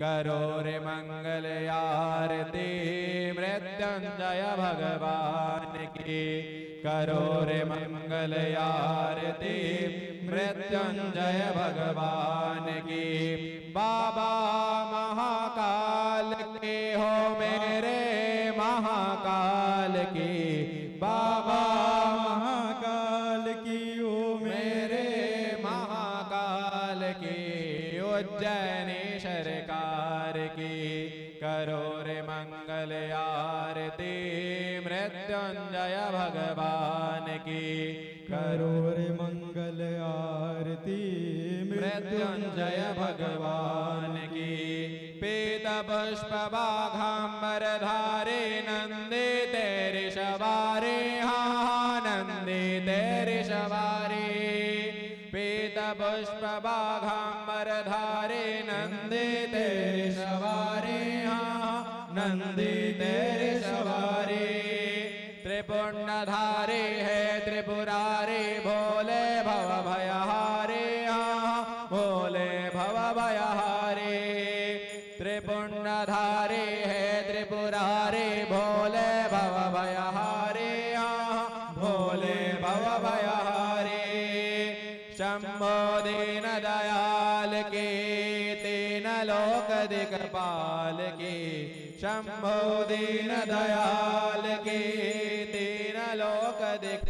करो रे मंगल आरती मृत्युंजय भगवान की। करो रे मंगल आरती मृत्युंजय भगवान की। बाबा महाकाल के हो मेरे महाकाल की। बाबा महाकाल की हो मेरे महाकाल की। उज्जैनी सरकार की। करो रे मंगल आरती मृत्युंजय भगवान की। करो रे मंगल आरती मृत्युंजय भगवान की। पीत पुष्प बाघांबर धारे नंदी तेरी सवारी। हाँ नंदी तेरी सवारी। पीत पुष्प बाघांबर धारे नंदी तेरी सवारी। हाँ नंदी तेरी सवारी। त्रिपुण्डधारी है त्रिपुरारी भोले भव भयहारी। हाँ भोले भव भयहारी। त्रिपुण्डधारी है त्रिपुरारी भोले भव भयहारी। हाँ लोक दिक्पाल की शंभो दीन दयाल की तीन लोक दिक्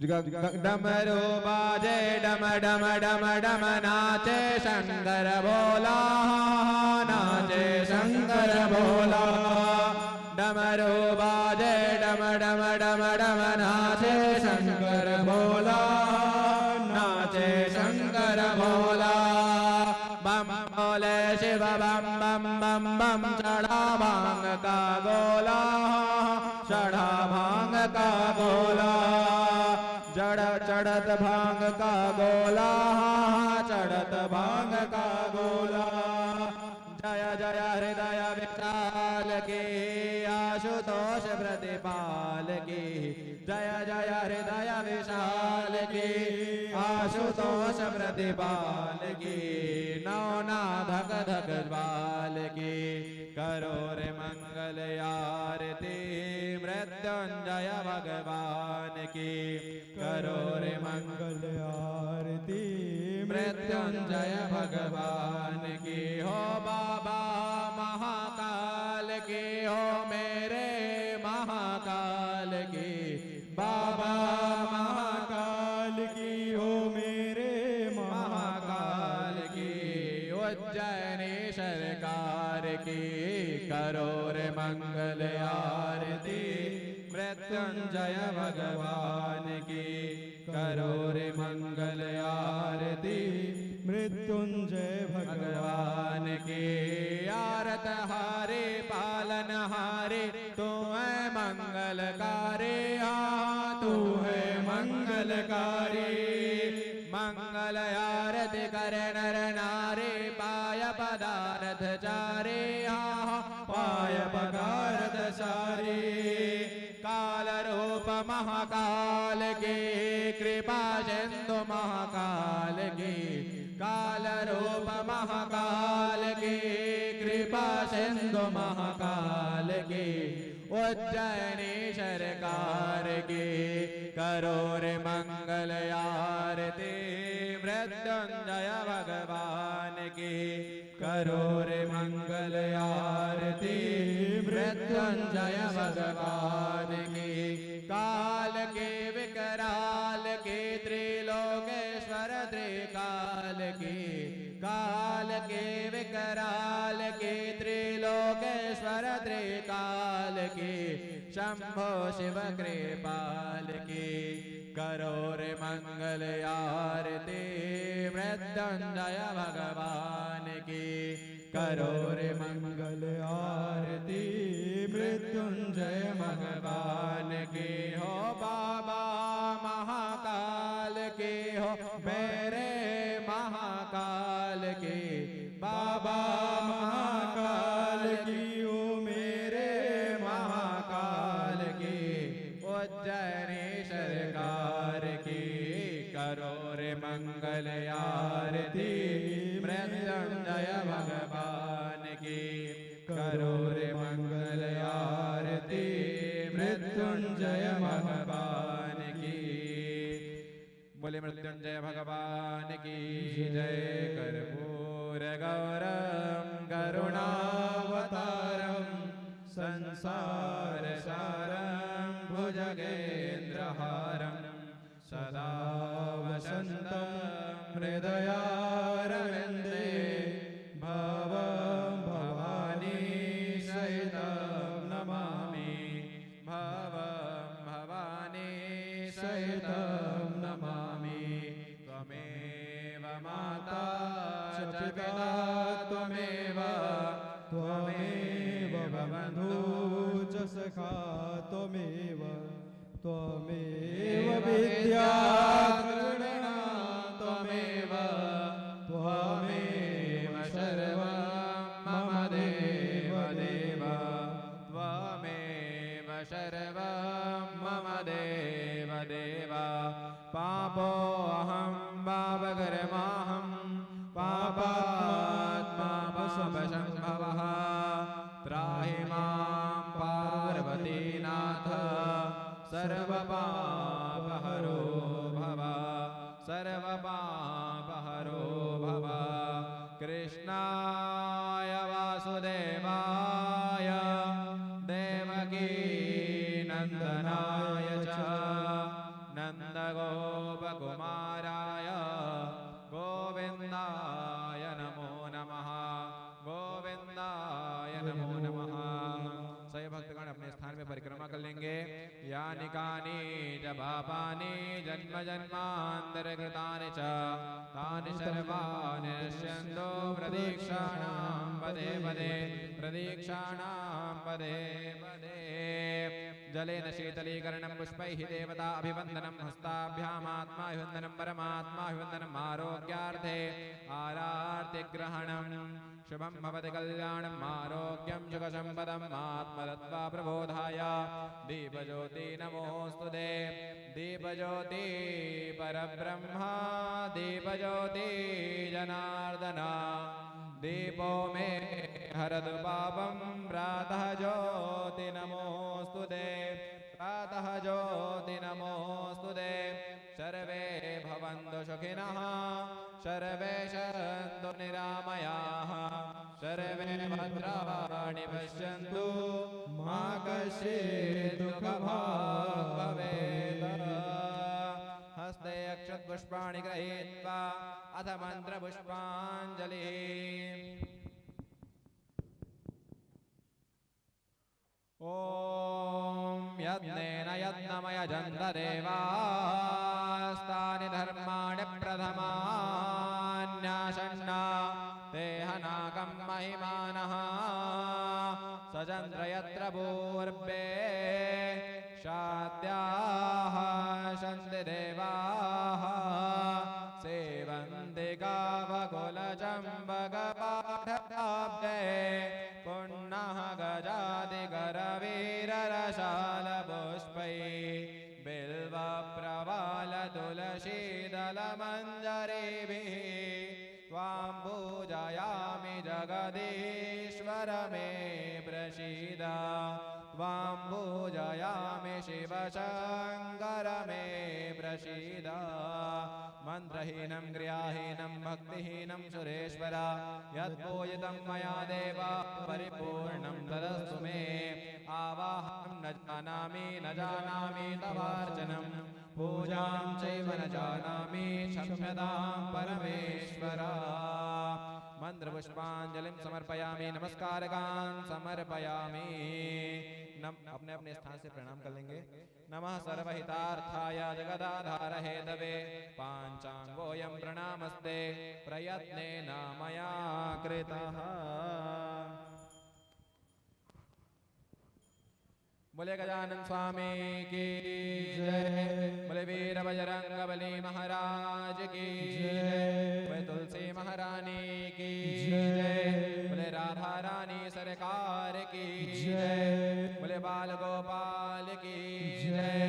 डमरू बाजे डम डम डम डम नाचे शंकर भोला नाचे शंकर भोला डमरू बाजे डम डम डम डम नाचे शंकर भोला नाचे शंकर भोला बम भोले शिव बम बम बम बम चढ़ा भांग का गोला चढ़ा भांग का गोला चढ़त भांग का गोला चढ़त भांग का गोला जय जय हृदय विशाल की आशुतोष प्रतिपाल की जय जय हृदय विशाल की आशुतोष प्रतिपाल की नौना धक धक बाल की करो रे मंगल आरती मृत्युंजय भगवान की करो रे मंगल आरती मृत्युंजय भगवान की हो बाबा महाकाल की हो मेरे महाकाल की बाबा महाकाल की हो मेरे महाकाल की उज्जैनी सरकार की करो रे मंगल आरती मृत्युंजय भगवान की करो रे मंगल आरती मृत्युंजय भगवान की आरत हारे पालन हारे तू है मंगलकारी तू है मंगलकारी मंगल आरती कर नर नारी पाय पदार्थ चारे पाय पदार्थ सारे काल रूप महाकाल की कृपा सिंधु महाकाल की काल रूप महाकाल की कृपा सिंधु महाकाल की उज्जैनी सरकार की करो रे मंगल आरती मृत्युंजय भगवान की करो रे मंगल आरती मृत्युंजय भगवान की काल के विकराल के त्रिलोकेश्वर त्रिकाल की काल के विकराल के त्रिलोकेश्वर त्रिकाल की शंभो शिव कृपाल की करो रे मंगल आरती मृत्युंजय भगवान की करो रे मंगल आरती मृत्युंजय भगवान की हो बाबा महाकाल की हो मेरे महाकाल की बाबा महाकाल की हो मेरे महाकाल की उज्जैनी सरकार की करो रे मंगल आरती मृत्युंजय भगवान की करो रे मंगल आरती मृत्युंजय भगवान की बोले मृत्युंजय भगवान की जय कर्पूर गौरम करुणावतारम संसार सारम भुजगेन्द्रहारम सदा वसन्तं हृदयारविन्दे भवं भवानी सहितं नमामि भवं भवानी सहितं नमामि त्वमेव माता च पिता त्वमेव त्वमेव बन्धु च सखा त्वमेव त्वमेव विद्या करुणा त्वमेव त्वमेव सर्वं मम देव देव त्वमेव सर्वं मम देव देव पापोऽहं पापकर्माहं पापात्मा पापसम्भवः त्राहि मां पार्वतीनाथ सर्वपापहरो भव सर्वपापहरो भव कृष्णाय वासुदेवाय देवकी नन्दनाय च नन्दगोपकुमाराय गोविन्दाय नमो नमः गोविन्दाय नमो नमः। सभी भक्तगण अपने स्थान में परिक्रमा कर लेंगे। यानि कानि च पापानि जन्म जन्मांतर कृतानि च तानि सर्वाणि नश्यन्तो प्रदीक्षाणां पदे पदे प्रदीक्षाणां पदे पदे। जलेन शीतलीकरणं पुष्पैः देवता अभिवन्दनं हस्ताभ्यामात्माभिवन्दनं परमात्माभिवन्दनम् आरोग्यार्थे आरार्तिग्रहणं शुभं भवति कल्याणम् आरोग्यं सुखसम्पदम् आत्मतत्त्वा प्रबोधाय दीपज्योति नमोऽस्तुते दीपज्योति परब्रह्मा दीपज्योति जनार्दन दीपो मे हरतु पापं प्रातः ज्योति नमोऽस्तुते प्रातः ज्योति नमोऽस्तुते। सर्वे भवन्तु सुखिनः सर्वे सन्तु निरामयाः सर्वे भद्राणि पश्यन्तु मा कश्चित् दुःखभाग् भवेत्। हस्ते अक्षतपुष्पाणि गृहीत्वा अथ मन्त्रपुष्पाञ्जलिः। ॐ यज्ञेन यज्ञमयजन्त देवास्तानि धर्माणि प्रथमान्यासन्ना ते हनाकं महिमानः सचन्द्र यत्र पूर्वे शाद्याः सन्ति देवाः सेवन्ति गावकुलचम्बकपाठकाब्दे पुण्यः गजादिकरवीररसालपुष्पै बिल्वप्रवालतुलसीदलमञ्जरीभिः त्वां पूजयामि जगदीश्वर मे प्रसीद त्वां पूजयामि शिवशङ्कर मे प्रसीद। मन्त्रहीनं क्रियाहीनं भक्तिहीनं सुरेश्वर यत्पूजितं मया देव परिपूर्णं तदस्तु मे। आवाहं न जानामि तवार्चनं पूजां चैव न जानामि क्षम्यतां परमेश्वर। मंत्रपुष्पांजलिं समर्पयामि नमस्कारकान् समर्पयामि। अपने अपने स्थान से प्रणाम कर लेंगे। नमः सर्वहितार्थाय जगदाधार हेतवे पांचांगोऽयं प्रणामस्ते प्रयत्नेन मया कृतः। बोले गजानन स्वामी की जय। बोले वीर बजरंगबली महाराज की जय। बोले तुलसी महारानी की जय। बोले राधा रानी सरकार की जय। बोले बाल गोपाल की जय।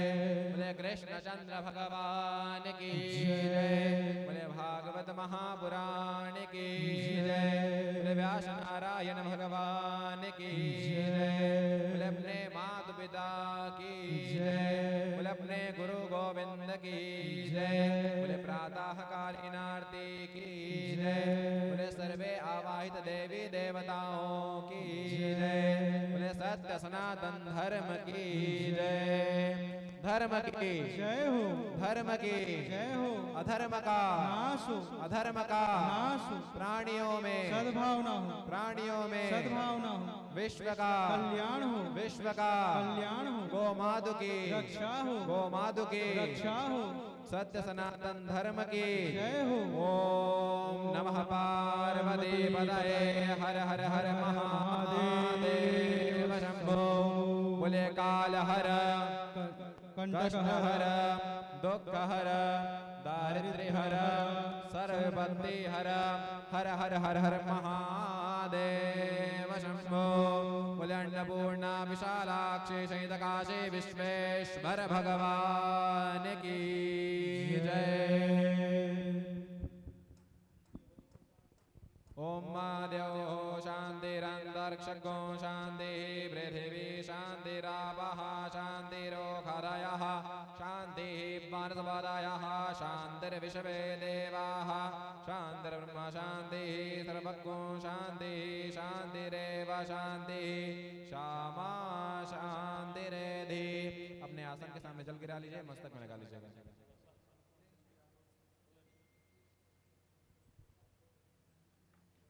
बोले कृष्ण चंद्र भगवान की जय। बोले भागवत महापुराण की जय। बोले व्यास नारायण भगवान की जय। बोले अपने माता पिता की जय। बोले अपने गुरु गोविंद की जय। बोले प्रातः कालीन आरती की जय। बोले सर्वे आवाहित देवी देवताओं की जय। बोले सत्य सनातन धर्म की जय। धर्म की जय हो धर्म की जय हो अधर्म का नाश हो अधर्म का नाश हो प्राणियों में सद्भावना हो प्राणियों में सद्भावना हो विश्व का कल्याण हो विश्व का कल्याण हो गो मातु की रक्षा हो गो मातु की रक्षा हो सत्य सनातन धर्म की जय हो। ओम नमः पार्वती पतये हर हर हर महादेव शंभो। बोले काल हर कष्ट हर दुख हर दारिद्र्य हर सर्वपत्ति हर हर हर हर हर महादेव शंभो। बोले अन्नपूर्णा विशालाक्षी शैतकाशी विश्वेश्वर भगवान की जय। ऋषभे देवाः शान्तिर्ब्रह्म शान्तिः सर्वज्ञो शान्तिः शान्तिरेव शान्तिः क्षमा शान्तिरेधि। अपने आसन के सामने जल गिरा लीजिए, मस्तक में लगा लीजिएगा।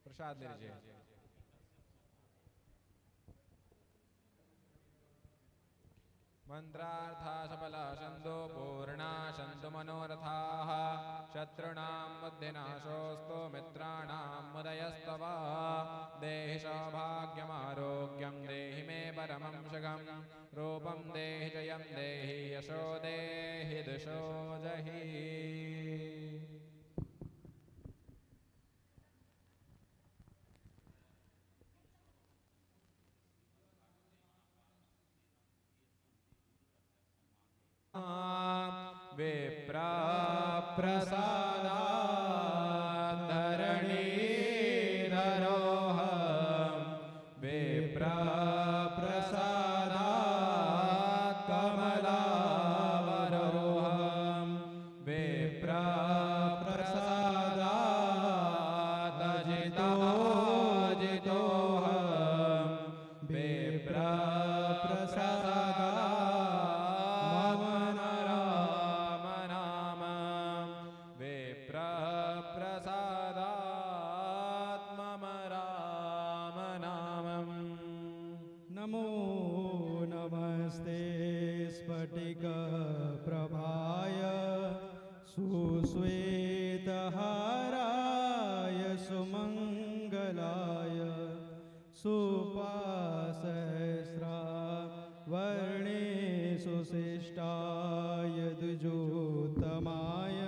प्रसाद ले लीजिए। मंत्रार्था सफला शंदो पूर्णा शंतु मनोरथाः शत्रुणां बुद्धिनाशोऽस्तु मित्राणां मुदयस्तव। देहि सौभाग्यमारोग्यं देहि मे परमं सुखं रूपं देहि जयं देहि यशो देहि दिशो जहि। विप्रा प्रसादात् धरणीधरोऽहं विप्रा प्रसादात् कमलावरोऽहं विप्रा प्रसादात् अजितोऽहं विप्रा प्रसादात् प्रभाय सुश्वेतहाराय सुमङ्गलाय सुपासहस्रावर्णे सुशिष्टाय द्विजोत्तमाय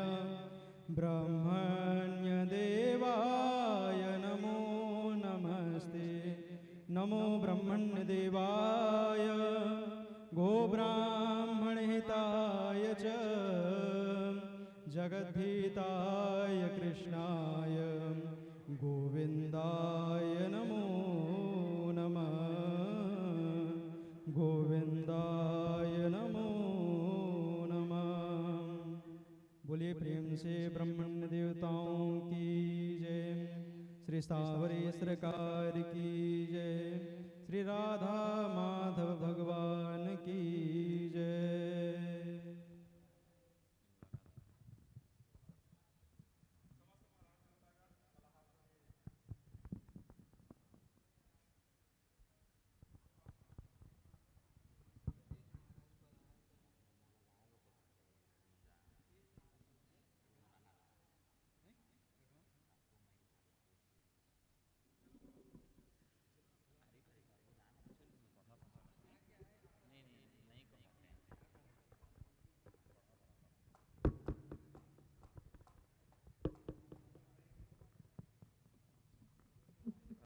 ब्रह्मण्यदेवाय नमो नमस्ते। नमो ब्रह्मण्यदेवाय गोब्राह्मणहिताय च जगद्धिताय कृष्णाय गोविन्दाय नमो नमः गोविन्दाय नमो नमः। बोलिए प्रेम से ब्रह्मण्य देवताओं की जय। श्री सावरे सरकार की जय। श्री राधा माधव भगवान